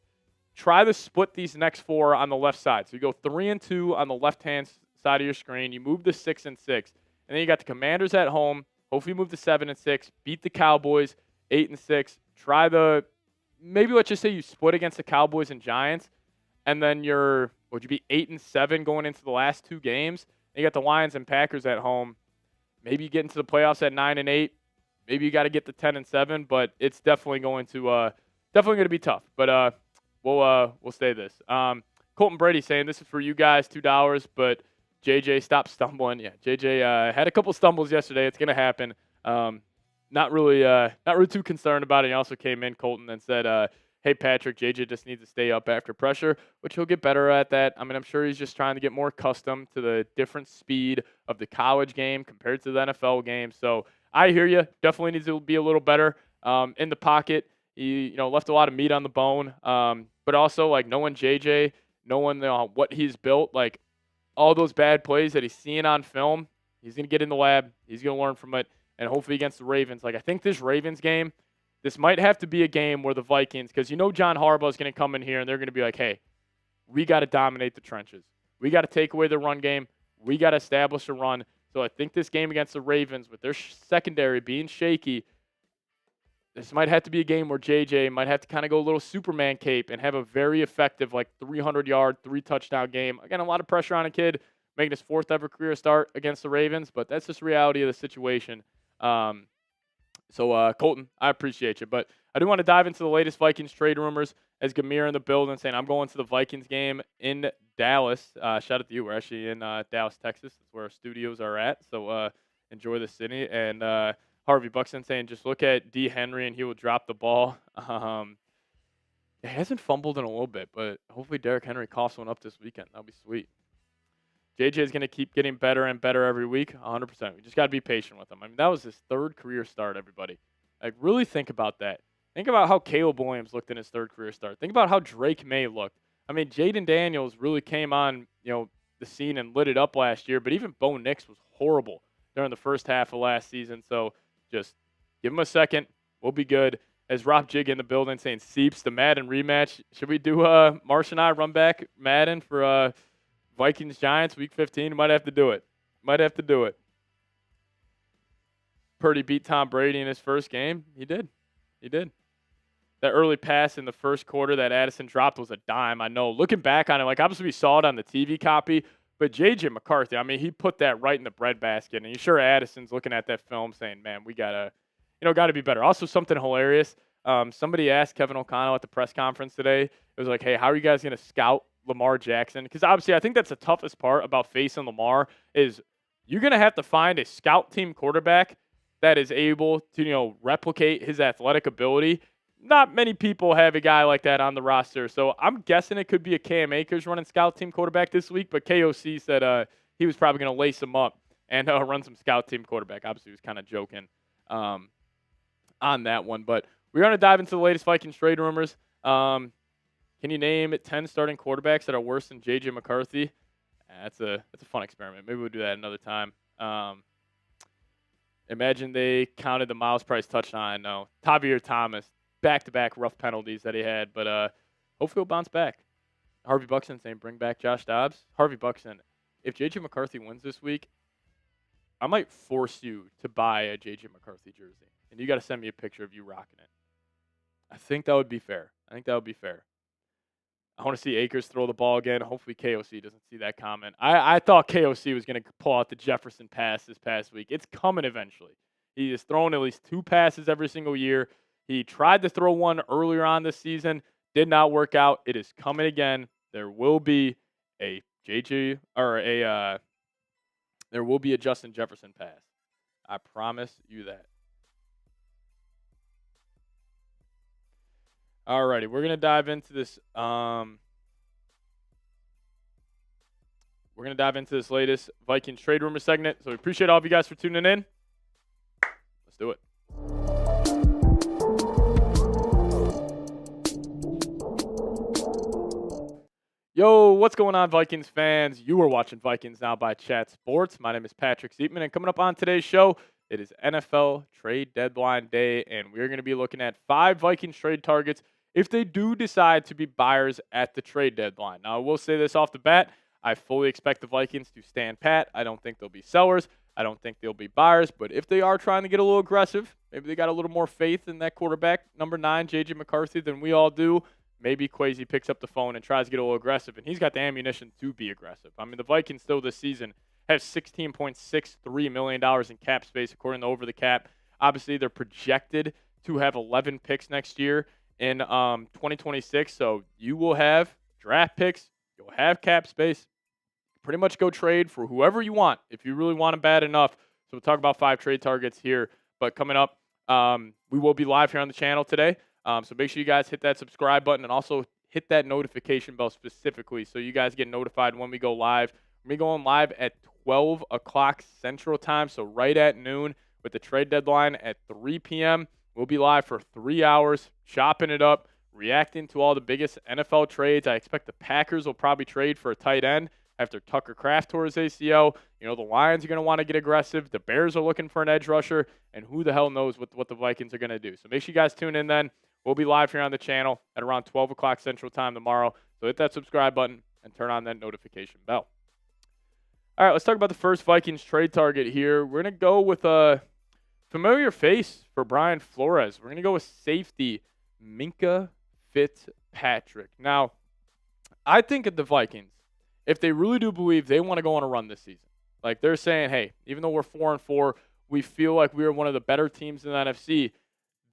try to split these next 4 on the left side. So you go 3-2 on the left-hand side of your screen. You move the 6-6. And then you got the Commanders at home. Hopefully you move the 7-6. Beat the Cowboys 8-6. Maybe let's just say you split against the Cowboys and Giants. And then would you be 8-7 going into the last 2 games? And you got the Lions and Packers at home. Maybe you get into the playoffs at 9-8. Maybe you got to get to 10-7, but it's definitely going to be tough. But we'll say this. Colton Brady saying this is for you guys, $2. But JJ, stop stumbling. Yeah, JJ had a couple stumbles yesterday. It's gonna happen. Not really too concerned about it. He also came in, Colton, and said, "Hey Patrick, JJ just needs to stay up after pressure," which he'll get better at that. I mean, I'm sure he's just trying to get more accustomed to the different speed of the college game compared to the NFL game. So I hear you. Definitely needs to be a little better in the pocket. He left a lot of meat on the bone. But also like knowing JJ, knowing what he's built, like all those bad plays that he's seeing on film, he's gonna get in the lab. He's gonna learn from it, and hopefully against the Ravens. Like I think this Ravens game. This might have to be a game where the Vikings, because John Harbaugh is going to come in here and they're going to be like, hey, we got to dominate the trenches. We got to take away the run game. We got to establish a run. So I think this game against the Ravens, with their secondary being shaky, this might have to be a game where JJ might have to kind of go a little Superman cape and have a very effective, 300-yard, 3-touchdown game. Again, a lot of pressure on a kid, making his 4th ever career start against the Ravens, but that's just reality of the situation. So, Colton, I appreciate you. But I do want to dive into the latest Vikings trade rumors as Gamir in the building saying, I'm going to the Vikings game in Dallas. Shout out to you. We're actually in Dallas, Texas. That's where our studios are at. So, enjoy the city. And Harvey Buxton saying, just look at D. Henry and he will drop the ball. He hasn't fumbled in a little bit, but hopefully Derrick Henry coughs one up this weekend. That'll be sweet. JJ is going to keep getting better and better every week, 100%. We just got to be patient with him. I mean, that was his 3rd career start, everybody. Really think about that. Think about how Caleb Williams looked in his 3rd career start. Think about how Drake May looked. I mean, Jaden Daniels really came on, the scene and lit it up last year, but even Bo Nix was horrible during the first half of last season. So just give him a second. We'll be good. As Rob Jig in the building saying, Seeps, the Madden rematch. Should we do Marsh and I run back Madden for Vikings-Giants, Week 15, might have to do it. Purdy beat Tom Brady in his first game. He did. That early pass in the first quarter that Addison dropped was a dime. I know. Looking back on it, obviously we saw it on the TV copy, but J.J. McCarthy, I mean, he put that right in the breadbasket. And you sure Addison's looking at that film saying, man, we got to be better. Also, something hilarious. Somebody asked Kevin O'Connell at the press conference today. It was like, hey, how are you guys going to scout Lamar Jackson? Because obviously I think that's the toughest part about facing Lamar is you're going to have to find a scout team quarterback that is able to, replicate his athletic ability. Not many people have a guy like that on the roster. So I'm guessing it could be a Cam Akers running scout team quarterback this week, but KOC said he was probably going to lace him up and run some scout team quarterback. Obviously, he was kind of joking on that one. But we're going to dive into the latest Vikings trade rumors. Can you name 10 starting quarterbacks that are worse than J.J. McCarthy? That's a fun experiment. Maybe we'll do that another time. Imagine they counted the Miles Price touchdown. No. Tavir Thomas, back-to-back rough penalties that he had, but hopefully he'll bounce back. Harvey Buxton saying bring back Josh Dobbs. Harvey Buxton, if J.J. McCarthy wins this week, I might force you to buy a J.J. McCarthy jersey, and you got to send me a picture of you rocking it. I think that would be fair. I want to see Akers throw the ball again. Hopefully KOC doesn't see that comment. I thought KOC was going to pull out the Jefferson pass this past week. It's coming eventually. He is throwing at least 2 passes every single year. He tried to throw one earlier on this season. Did not work out. It is coming again. There will be a JJ or there will be a Justin Jefferson pass. I promise you that. Alrighty, we're gonna dive into this. We're gonna dive into this latest Vikings trade rumor segment. So we appreciate all of you guys for tuning in. Let's do it. Yo, what's going on, Vikings fans? You are watching Vikings Now by Chat Sports. My name is Patrick Siepman, and coming up on today's show, it is NFL trade deadline day, and we're going to be looking at 5 Vikings trade targets if they do decide to be buyers at the trade deadline. Now, I will say this off the bat. I fully expect the Vikings to stand pat. I don't think they'll be sellers. I don't think they'll be buyers. But if they are trying to get a little aggressive, maybe they got a little more faith in that quarterback, number 9, J.J. McCarthy, than we all do, maybe Kwesi picks up the phone and tries to get a little aggressive. And he's got the ammunition to be aggressive. I mean, the Vikings still this season have $16.63 million in cap space, according to Over the Cap. Obviously, they're projected to have 11 picks next year in 2026. So you will have draft picks. You'll have cap space. Pretty much go trade for whoever you want if you really want them bad enough. So we'll talk about 5 trade targets here. But coming up, we will be live here on the channel today. So make sure you guys hit that subscribe button and also hit that notification bell specifically so you guys get notified when we go live. We're going live at 12 o'clock Central Time, so right at noon with the trade deadline at 3 p.m. We'll be live for 3 hours, chopping it up, reacting to all the biggest NFL trades. I expect the Packers will probably trade for a tight end after Tucker Kraft tore his ACL. You know, the Lions are going to want to get aggressive. The Bears are looking for an edge rusher, and who the hell knows what the Vikings are going to do. So make sure you guys tune in then. We'll be live here on the channel at around 12 o'clock Central Time tomorrow. So hit that subscribe button and turn on that notification bell. All right, let's talk about the first Vikings trade target here. We're going to go with a familiar face for Brian Flores. We're going to go with safety Minka Fitzpatrick. Now, I think at the Vikings, if they really do believe they want to go on a run this season, like they're saying, hey, even though we're 4-4, we feel like we are one of the better teams in the NFC,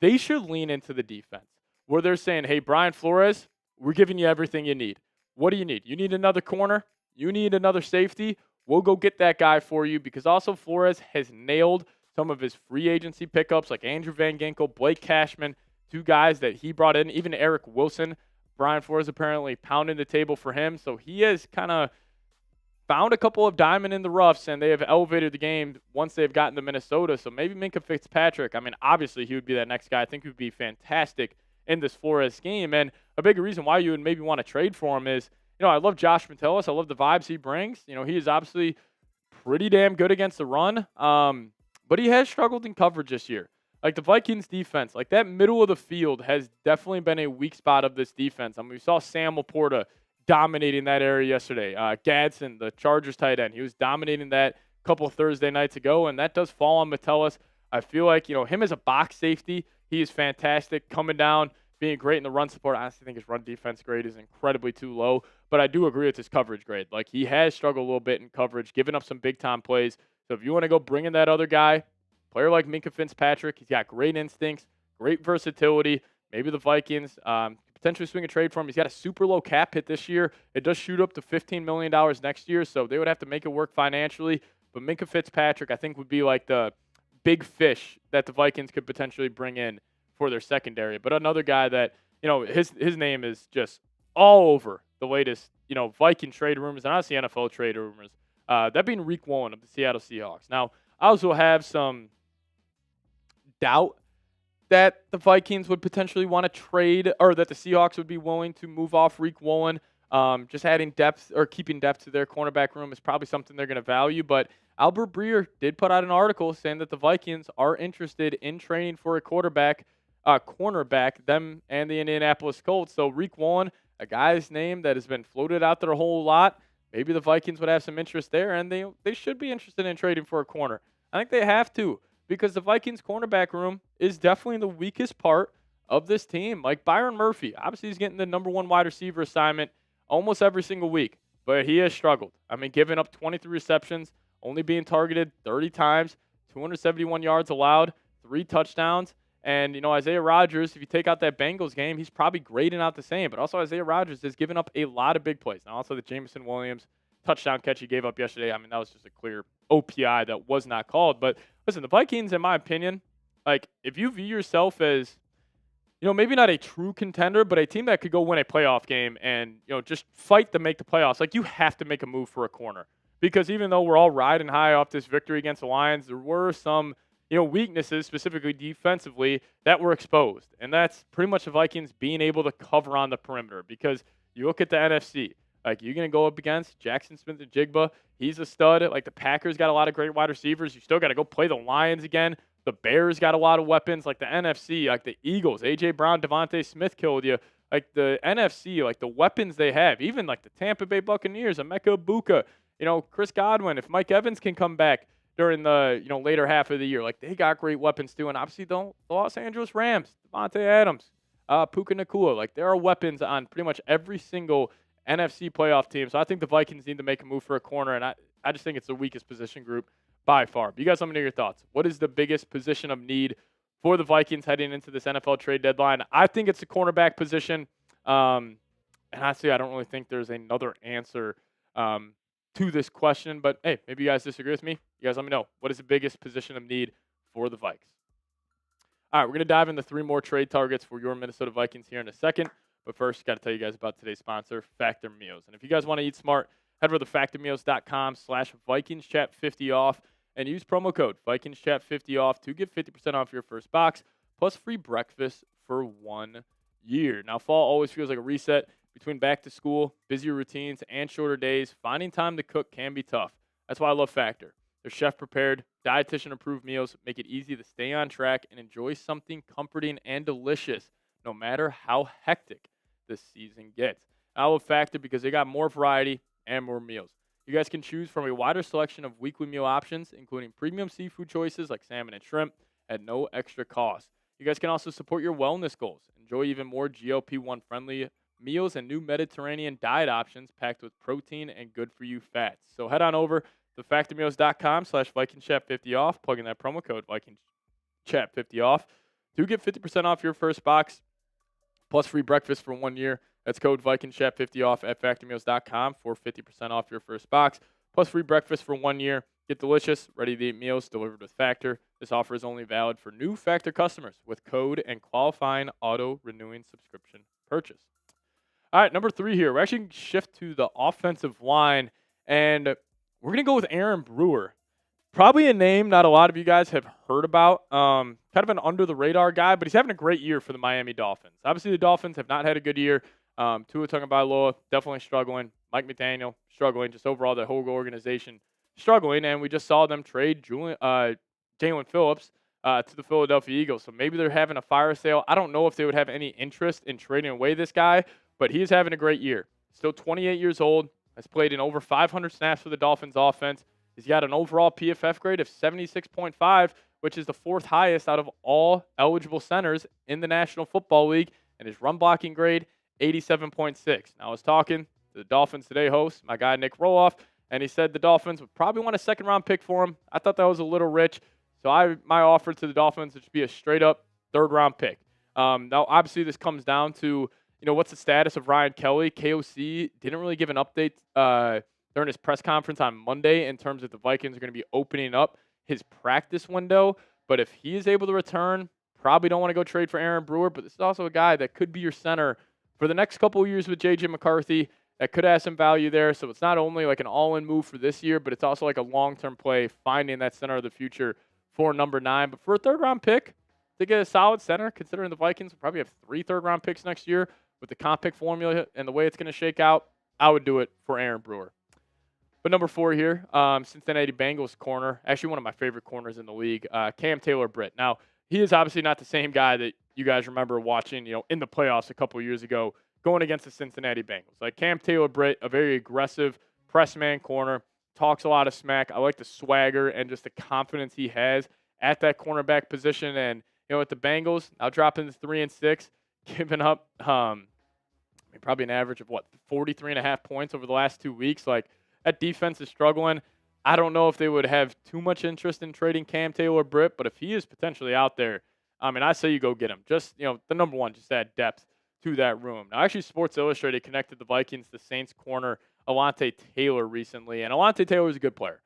they should lean into the defense. Where they're saying, hey, Brian Flores, we're giving you everything you need. What do you need? You need another corner? You need another safety? We'll go get that guy for you, because also Flores has nailed some of his free agency pickups like Andrew Van Ginkel, Blake Cashman, two guys that he brought in, even Eric Wilson. Brian Flores apparently pounding the table for him. So he has kind of found a couple of diamond in the roughs, and they have elevated the game once they've gotten to Minnesota. So maybe Minka Fitzpatrick, I mean, obviously he would be that next guy. I think he would be fantastic in this Flores game. And a big reason why you would maybe want to trade for him is, I love Josh Metellus. I love the vibes he brings. He is obviously pretty damn good against the run, but he has struggled in coverage this year. Like the Vikings defense, like that middle of the field has definitely been a weak spot of this defense. I mean, we saw Sam Laporta dominating that area yesterday. Gadsden, the Chargers tight end, he was dominating that a couple of Thursday nights ago, and that does fall on Metellus. I feel like, him as a box safety, he is fantastic coming down, being great in the run support. I honestly think his run defense grade is incredibly too low, but I do agree with his coverage grade. Like, he has struggled a little bit in coverage, giving up some big-time plays. So if you want to go bring in that other guy, player like Minka Fitzpatrick, he's got great instincts, great versatility. Maybe the Vikings potentially swing a trade for him. He's got a super low cap hit this year. It does shoot up to $15 million next year, so they would have to make it work financially. But Minka Fitzpatrick, I think, would be like the big fish that the Vikings could potentially bring in for their secondary. But another guy that, his name is just all over the latest, Viking trade rumors and honestly NFL trade rumors. That being Riq Woolen of the Seattle Seahawks. Now, I also have some doubt that the Vikings would potentially want to trade, or that the Seahawks would be willing to move off Riq Woolen. Just adding depth or keeping depth to their cornerback room is probably something they're going to value. But Albert Breer did put out an article saying that the Vikings are interested in training for a cornerback, them and the Indianapolis Colts. So Riq Woolen, a guy's name that has been floated out there a whole lot. Maybe the Vikings would have some interest there, and they should be interested in trading for a corner. I think they have to, because the Vikings cornerback room is definitely the weakest part of this team. Like Byron Murphy, obviously he's getting the number one wide receiver assignment almost every single week, but he has struggled. I mean, giving up 23 receptions, only being targeted 30 times, 271 yards allowed, 3 touchdowns. And, Isaiah Rodgers, if you take out that Bengals game, he's probably grading out the same. But also Isaiah Rodgers has given up a lot of big plays. Now, also the Jameson Williams touchdown catch he gave up yesterday, I mean, that was just a clear OPI that was not called. But listen, the Vikings, in my opinion, like, if you view yourself as, maybe not a true contender, but a team that could go win a playoff game and, just fight to make the playoffs, like, you have to make a move for a corner. Because even though we're all riding high off this victory against the Lions, there were some weaknesses, specifically defensively, that were exposed. And that's pretty much the Vikings being able to cover on the perimeter. Because you look at the NFC, like, you're going to go up against Jackson Smith-Njigba. He's a stud. Like, the Packers got a lot of great wide receivers. You still got to go play the Lions again. The Bears got a lot of weapons. Like, the NFC, like the Eagles, A.J. Brown, Devontae Smith killed you. Like, the NFC, like, the weapons they have. Even, like, the Tampa Bay Buccaneers, Emeka Egbuka, Chris Godwin. If Mike Evans can come back during the later half of the year, like, they got great weapons too. And obviously the Los Angeles Rams, Devontae Adams, Puka Nacua, like, there are weapons on pretty much every single NFC playoff team. So I think the Vikings need to make a move for a corner, and I just think it's the weakest position group by far. But you guys, let me know your thoughts. What is the biggest position of need for the Vikings heading into this NFL trade deadline? I think it's the cornerback position. And honestly, I don't really think there's another answer to this question, but hey, maybe you guys disagree with me. You guys let me know. What is the biggest position of need for the Vikes? All right, we're going to dive into 3 more trade targets for your Minnesota Vikings here in a second. But first, got to tell you guys about today's sponsor, Factor Meals. And if you guys want to eat smart, head over to factormeals.com/VikingsChat50 off and use promo code VikingsChat50 off to get 50% off your first box, plus free breakfast for 1 year. Now, fall always feels like a reset. Between back to school, busier routines, and shorter days, finding time to cook can be tough. That's why I love Factor. Their chef-prepared, dietitian-approved meals make it easy to stay on track and enjoy something comforting and delicious, no matter how hectic the season gets. I love Factor because they got more variety and more meals. You guys can choose from a wider selection of weekly meal options, including premium seafood choices like salmon and shrimp at no extra cost. You guys can also support your wellness goals. Enjoy even more GLP-1 friendly meals and new Mediterranean diet options packed with protein and good for you fats. So head on over to factormeals.com/VikingChat50 off. Plug in that promo code VikingChat50 off to get 50% off your first box plus free breakfast for 1 year. That's code VikingChat50 off at factormeals.com for 50% off your first box plus free breakfast for 1 year. Get delicious, ready-to-eat meals delivered with Factor. This offer is only valid for new Factor customers with code and qualifying auto-renewing subscription purchase. All right, number 3 here. We're actually going to shift to the offensive line, and we're going to go with Aaron Brewer. Probably a name not a lot of you guys have heard about. Kind of an under-the-radar guy, but he's having a great year for the Miami Dolphins. Obviously, the Dolphins have not had a good year. Tua Tagovailoa definitely struggling. Mike McDaniel struggling. Just overall, the whole organization struggling. And we just saw them trade Jalen Phillips to the Philadelphia Eagles. So maybe they're having a fire sale. I don't know if they would have any interest in trading away this guy, but he is having a great year. Still 28 years old. Has played in over 500 snaps for the Dolphins offense. He's got an overall PFF grade of 76.5, which is the 4th highest out of all eligible centers in the National Football League, and his run blocking grade, 87.6. Now, I was talking to the Dolphins Today host, my guy Nick Roloff, and he said the Dolphins would probably want a second-round pick for him. I thought that was a little rich, so my offer to the Dolphins would be a straight-up third-round pick. Now, obviously, this comes down to, what's the status of Ryan Kelly? KOC didn't really give an update during his press conference on Monday in terms of the Vikings are going to be opening up his practice window. But if he is able to return, probably don't want to go trade for Aaron Brewer. But this is also a guy that could be your center for the next couple of years with J.J. McCarthy. That could have some value there. So it's not only like an all-in move for this year, but it's also like a long-term play, finding that center of the future for number 9. But for a third-round pick, to get a solid center, considering the Vikings will probably have 3 third-round picks next year with the comp pick formula and the way it's going to shake out, I would do it for Aaron Brewer. But number 4 here, Cincinnati Bengals corner, actually one of my favorite corners in the league, Cam Taylor-Britt. Now, he is obviously not the same guy that you guys remember watching, in the playoffs a couple years ago going against the Cincinnati Bengals. Like Cam Taylor-Britt, a very aggressive press man corner, talks a lot of smack. I like the swagger and just the confidence he has at that cornerback position. And, with the Bengals, now dropping to 3-6, giving up probably an average of, 43.5 points over the last 2 weeks. Like, that defense is struggling. I don't know if they would have too much interest in trading Cam Taylor-Britt, but if he is potentially out there, I say you go get him. Just, the number one, just add depth to that room. Now, actually, Sports Illustrated connected the Vikings to Saints corner Alontae Taylor recently, and Alontae Taylor is a good player.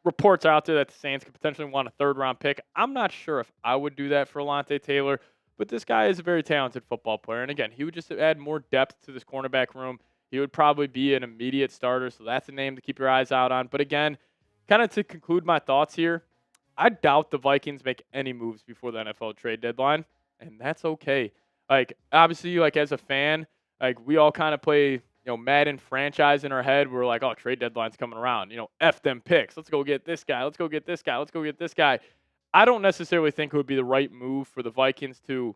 Reports out there that the Saints could potentially want a third-round pick. I'm not sure if I would do that for Alontae Taylor, but this guy is a very talented football player, and again, he would just add more depth to this cornerback room. He would probably be an immediate starter, so that's a name to keep your eyes out on. But again, kind of to conclude my thoughts here, I doubt the Vikings make any moves before the NFL trade deadline, and that's okay. Like, obviously, like as a fan, like we all kind of play, Madden franchise in our head. We're like, oh, trade deadline's coming around. F them picks. Let's go get this guy. Let's go get this guy. Let's go get this guy. I don't necessarily think it would be the right move for the Vikings to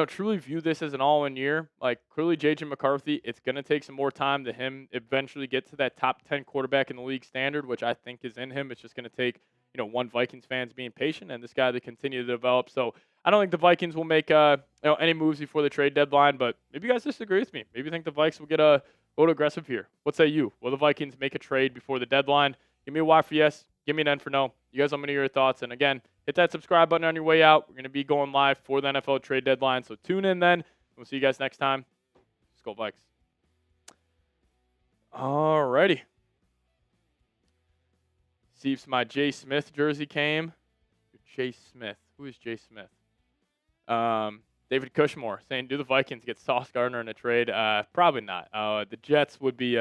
truly view this as an all-in year. Like, clearly J.J. McCarthy, it's going to take some more time to him eventually get to that top 10 quarterback in the league standard, which I think is in him. It's just going to take, one Vikings fans being patient and this guy to continue to develop. So I don't think the Vikings will make any moves before the trade deadline, but maybe you guys disagree with me. Maybe you think the Vikes will get a little aggressive here. What say you? Will the Vikings make a trade before the deadline? Give me a Y for yes. Give me an N for no. You guys, let me know your thoughts. And again, hit that subscribe button on your way out. We're going to be going live for the NFL trade deadline. So tune in then. We'll see you guys next time. Let's go Vikes. All righty. See if my Jay Smith jersey came. Jay Smith. Who is Jay Smith? David Cushmore saying, do the Vikings get Sauce Gardner in a trade? Probably not. The Jets would be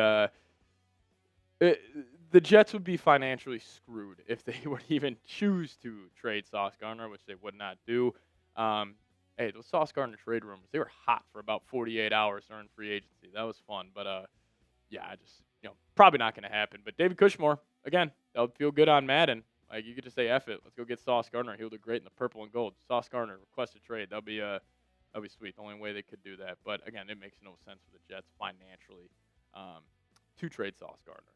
the Jets would be financially screwed if they would even choose to trade Sauce Gardner, which they would not do. Hey, those Sauce Gardner trade rumors, they were hot for about 48 hours during free agency. That was fun. But, yeah, I just, probably not going to happen. But David Cushmore, again, that would feel good on Madden. Like, you could just say, F it. Let's go get Sauce Gardner. He'll do great in the purple and gold. Sauce Gardner, requested trade. That'll be sweet. The only way they could do that. But, again, it makes no sense for the Jets financially. to trade Sauce Gardner.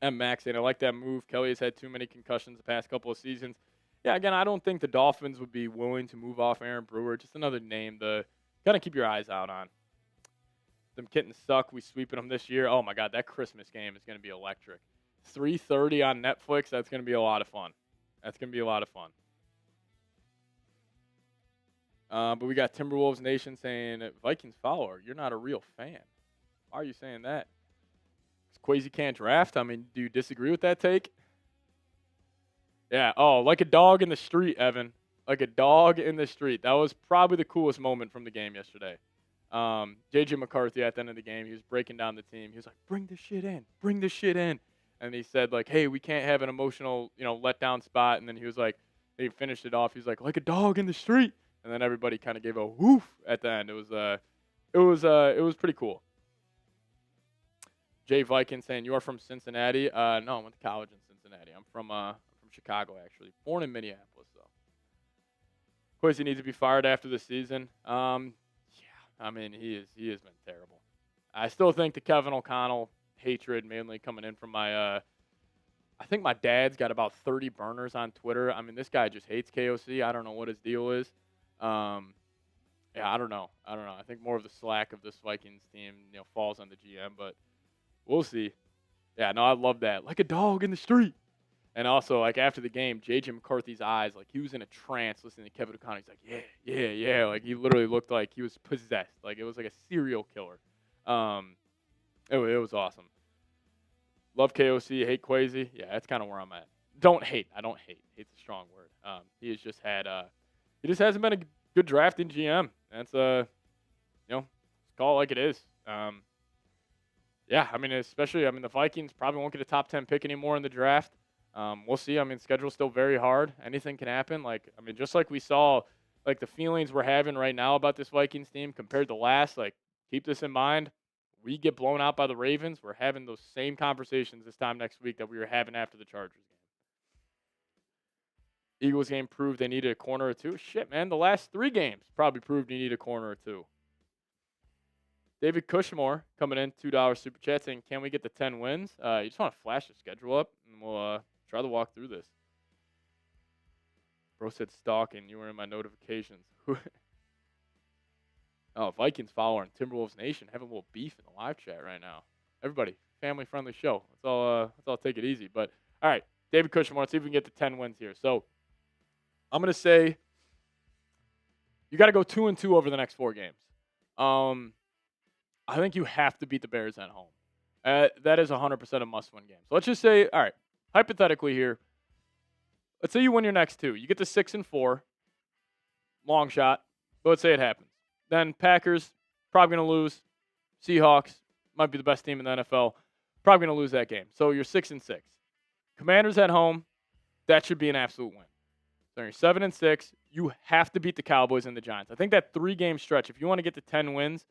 And Max saying, I like that move. Kelly has had too many concussions the past couple of seasons. Yeah, again, I don't think the Dolphins would be willing to move off Aaron Brewer. Just another name to kind of keep your eyes out on. Them kittens suck. We sweeping them this year. Oh, my God, that Christmas game is going to be electric. 3:30 on Netflix. That's going to be a lot of fun. But we got Timberwolves Nation saying, Vikings follower, you're not a real fan. Why are you saying that? Kwesi can't draft? I mean, do you disagree with that take? Yeah. Oh, like a dog in the street, Evan. Like a dog in the street. That was probably the coolest moment from the game yesterday. J.J. McCarthy at the end of the game, he was breaking down the team. He was like, bring this shit in. Bring this shit in. And he said, like, hey, we can't have an emotional, letdown spot. And then he was like, he finished it off. He was like a dog in the street. And then everybody kind of gave a woof at the end. It was pretty cool. Jay Viking saying, you are from Cincinnati? No, I went to college in Cincinnati. I'm from Chicago, actually. Born in Minneapolis, though. Kwesi needs to be fired after the season. Yeah, I mean, he has been terrible. I still think the Kevin O'Connell hatred mainly coming in from my I think my dad's got about 30 burners on Twitter. I mean, this guy just hates KOC. I don't know what his deal is. Yeah, I don't know. I think more of the slack of this Vikings team, falls on the GM, but we'll see. Yeah, no, I love that. Like a dog in the street. And also, like, after the game, J.J. McCarthy's eyes, like, he was in a trance listening to Kevin O'Connell. He's like, yeah. Like, he literally looked like he was possessed. Like, it was like a serial killer. It was awesome. Love KOC, hate Kwesi. Yeah, that's kind of where I'm at. Don't hate. I don't hate. Hate's a strong word. He has just had he just hasn't been a good drafting GM. That's let's call it like it is. Yeah, I mean, the Vikings probably won't get a top 10 pick anymore in the draft. We'll see. I mean, schedule's still very hard. Anything can happen. Like, I mean, just like we saw, like, the feelings we're having right now about this Vikings team compared to last, like, keep this in mind. We get blown out by the Ravens. We're having those same conversations this time next week that we were having after the Chargers game. Eagles game proved they needed a corner or two. Shit, man, the last 3 games probably proved you need a corner or two. David Cushmore coming in, $2 super chat saying, can we get the 10 wins? You just want to flash the schedule up, and we'll try to walk through this. Bro said stalking. You were in my notifications. Oh, Vikings follower and Timberwolves Nation having a little beef in the live chat right now. Everybody, family-friendly show. Let's all take it easy. But, all right, David Cushmore, let's see if we can get to 10 wins here. So, I'm going to say you got to go 2-2 over the next 4 games. I think you have to beat the Bears at home. That is 100% a must-win game. So let's just say, all right, hypothetically here, let's say you win your next 2. You get to 6-4, long shot, but let's say it happens. Then Packers, probably going to lose. Seahawks, might be the best team in the NFL, probably going to lose that game. So you're 6-6. Commanders at home, that should be an absolute win. So you're 7-6. You have to beat the Cowboys and the Giants. I think that 3-game stretch, if you want to get to 10 wins,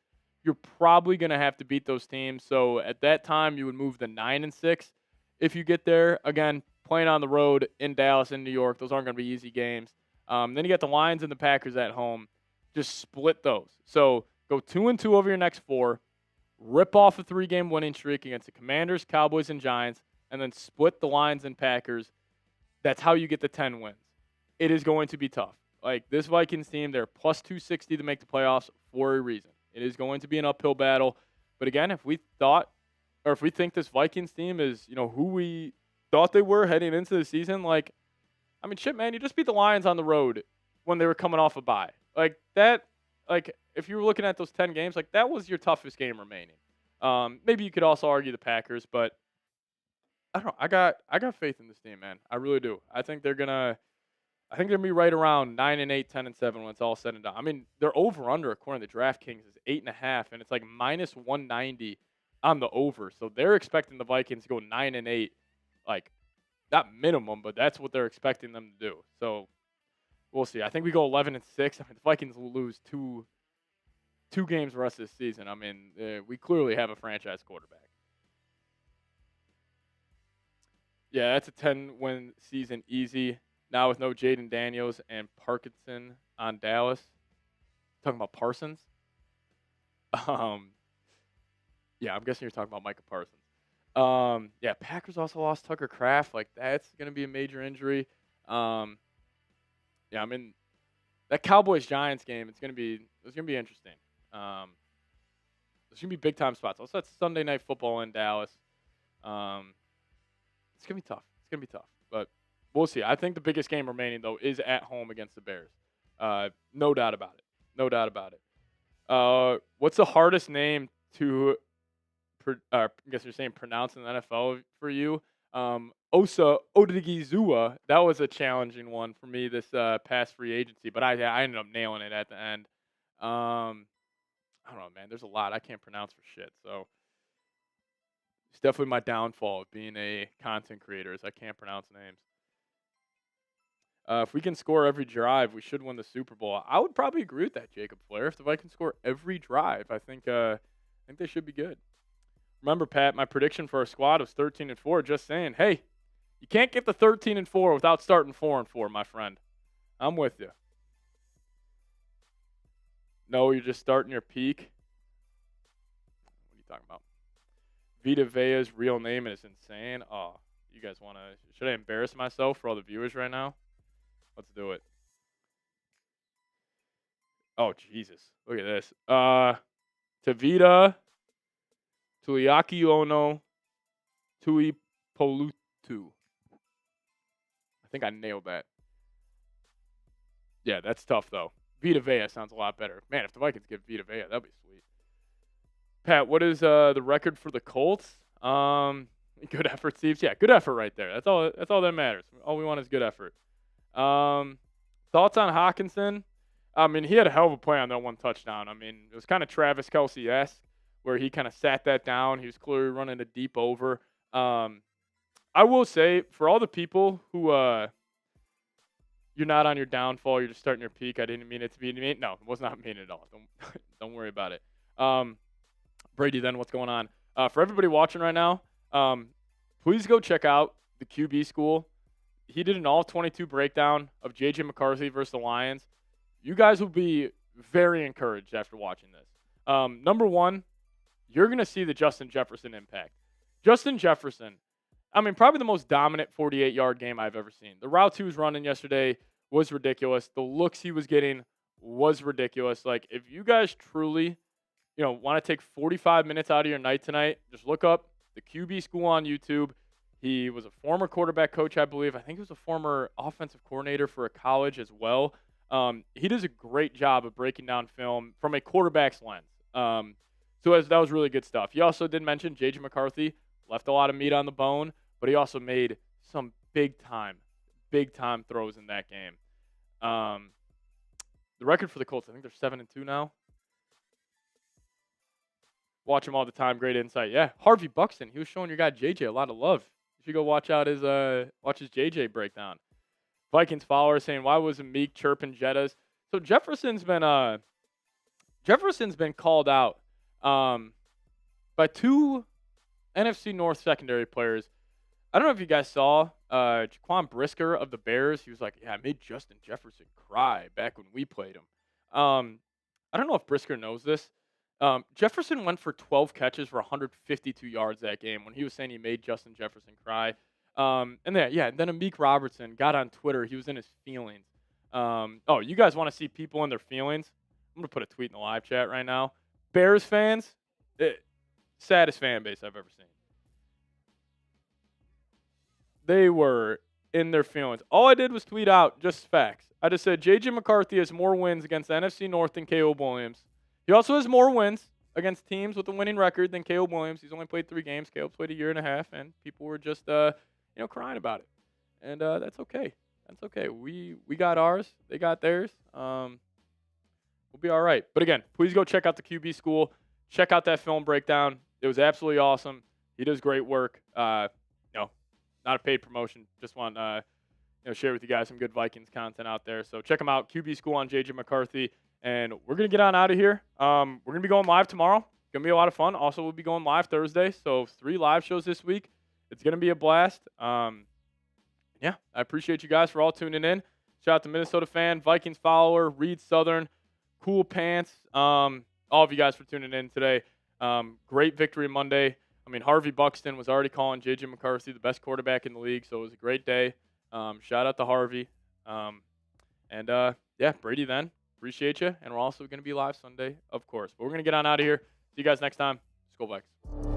you're probably going to have to beat those teams. So at that time, you would move to 9-6 if you get there. Again, playing on the road in Dallas and New York, those aren't going to be easy games. Then you got the Lions and the Packers at home. Just split those. So go 2-2 over your next 4, rip off a 3-game winning streak against the Commanders, Cowboys, and Giants, and then split the Lions and Packers. That's how you get the 10 wins. It is going to be tough. Like, this Vikings team, they're plus 260 to make the playoffs for a reason. It is going to be an uphill battle. But again, if we think this Vikings team is, who we thought they were heading into the season, like, I mean, shit, man, you just beat the Lions on the road when they were coming off a bye. Like, that, like, if you were looking at those 10 games, like, that was your toughest game remaining. Maybe you could also argue the Packers, but I don't know. I got faith in this team, man. I really do. I think they're gonna be right around 9-8, 10-7 when it's all said and done. I mean, their over/under according to DraftKings is 8.5, and it's like minus 190 on the over. So they're expecting the Vikings to go 9-8, like, not minimum, but that's what they're expecting them to do. So we'll see. I think we go 11-6. I mean, the Vikings will lose two games the rest of the season. I mean, we clearly have a franchise quarterback. Yeah, that's a 10-win season easy. Now with no Jaden Daniels and Parkinson on Dallas. Talking about Parsons. Yeah, I'm guessing you're talking about Micah Parsons. Yeah, Packers also lost Tucker Kraft. Like, that's going to be a major injury. Um, yeah, I mean, that Cowboys-Giants game, it's gonna be interesting. Um, there's going to be big-time spots. Also, that's Sunday Night Football in Dallas. Um, it's going to be tough. It's going to be tough. But we'll see. I think the biggest game remaining, though, is at home against the Bears. No doubt about it. No doubt about it. What's the hardest name to I guess you're saying pronounce in the NFL for you? Osa Odigizua, that was a challenging one for me this past free agency, but I ended up nailing it at the end. I don't know, man. There's a lot I can't pronounce for shit, so it's definitely my downfall of being a content creator is I can't pronounce names. If we can score every drive, we should win the Super Bowl. I would probably agree with that, Jacob Flair. If the Vikings score every drive, I think they should be good. Remember, Pat, my prediction for our squad was 13-4. Just saying, hey, you can't get the 13-4 without starting 4-4, my friend. I'm with you. No, you're just starting your peak. What are you talking about? Vita Vea's real name is insane. Oh, you guys want to? Should I embarrass myself for all the viewers right now? Let's do it. Oh, Jesus. Look at this. Tavita, Tuliaki Ono, Tui Polutu. I think I nailed that. Yeah, that's tough, though. Vita Vea sounds a lot better. Man, if the Vikings get Vita Vea, that'd be sweet. Pat, what is the record for the Colts? Good effort, Steve. Yeah, good effort right there. That's all that matters. All we want is good effort. Thoughts on Hawkinson? I mean, he had a hell of a play on that one touchdown. I mean, it was kind of Travis Kelce-esque where he kind of sat that down. He was clearly running a deep over. I will say, for all the people who you're not on your downfall, you're just starting your peak. I didn't mean it to be mean. No, it was not mean at all. Don't worry about it. Brady, then what's going on? For everybody watching right now, please go check out the QB School. He did an all-22 breakdown of J.J. McCarthy versus the Lions. You guys will be very encouraged after watching this. Number one, you're going to see the Justin Jefferson impact. Justin Jefferson, I mean, probably the most dominant 48-yard game I've ever seen. The routes he was running yesterday was ridiculous. The looks he was getting was ridiculous. Like, if you guys truly, want to take 45 minutes out of your night tonight, just look up the QB School on YouTube. He was a former quarterback coach, I believe. I think he was a former offensive coordinator for a college as well. He does a great job of breaking down film from a quarterback's lens. So that was really good stuff. He also did mention J.J. McCarthy left a lot of meat on the bone, but he also made some big-time throws in that game. The record for the Colts, I think they're 7-2 now. Watch him all the time. Great insight. Yeah, Harvey Buxton. He was showing your guy JJ a lot of love. You should go watch his JJ breakdown. Vikings followers saying, why wasn't Meek chirping Jettas? So Jefferson's been called out by two NFC North secondary players. I don't know if you guys saw Jaquan Brisker of the Bears. He was like, yeah, I made Justin Jefferson cry back when we played him. I don't know if Brisker knows this. Jefferson went for 12 catches for 152 yards that game when he was saying he made Justin Jefferson cry. And then Amik Robertson got on Twitter. He was in his feelings. You guys want to see people in their feelings? I'm going to put a tweet in the live chat right now. Bears fans, saddest fan base I've ever seen. They were in their feelings. All I did was tweet out just facts. I just said J.J. McCarthy has more wins against the NFC North than Caleb Williams. He also has more wins against teams with a winning record than Caleb Williams. He's only played 3 games. Caleb's played a year and a half, and people were just crying about it. And that's okay. That's okay. We got ours. They got theirs. We'll be all right. But again, please go check out the QB School. Check out that film breakdown. It was absolutely awesome. He does great work. Not a paid promotion. Just want share with you guys some good Vikings content out there. So check them out. QB School on JJ McCarthy. And we're going to get on out of here. We're going to be going live tomorrow. It's going to be a lot of fun. Also, we'll be going live Thursday. So 3 live shows this week. It's going to be a blast. I appreciate you guys for all tuning in. Shout out to Minnesota fan, Vikings follower, Reed Southern, Cool Pants. All of you guys for tuning in today. Great victory Monday. I mean, Harvey Buxton was already calling J.J. McCarthy the best quarterback in the league, so it was a great day. Shout out to Harvey. Yeah, Brady then. Appreciate you. And we're also going to be live Sunday, of course. But we're going to get on out of here. See you guys next time. Skol Vikes.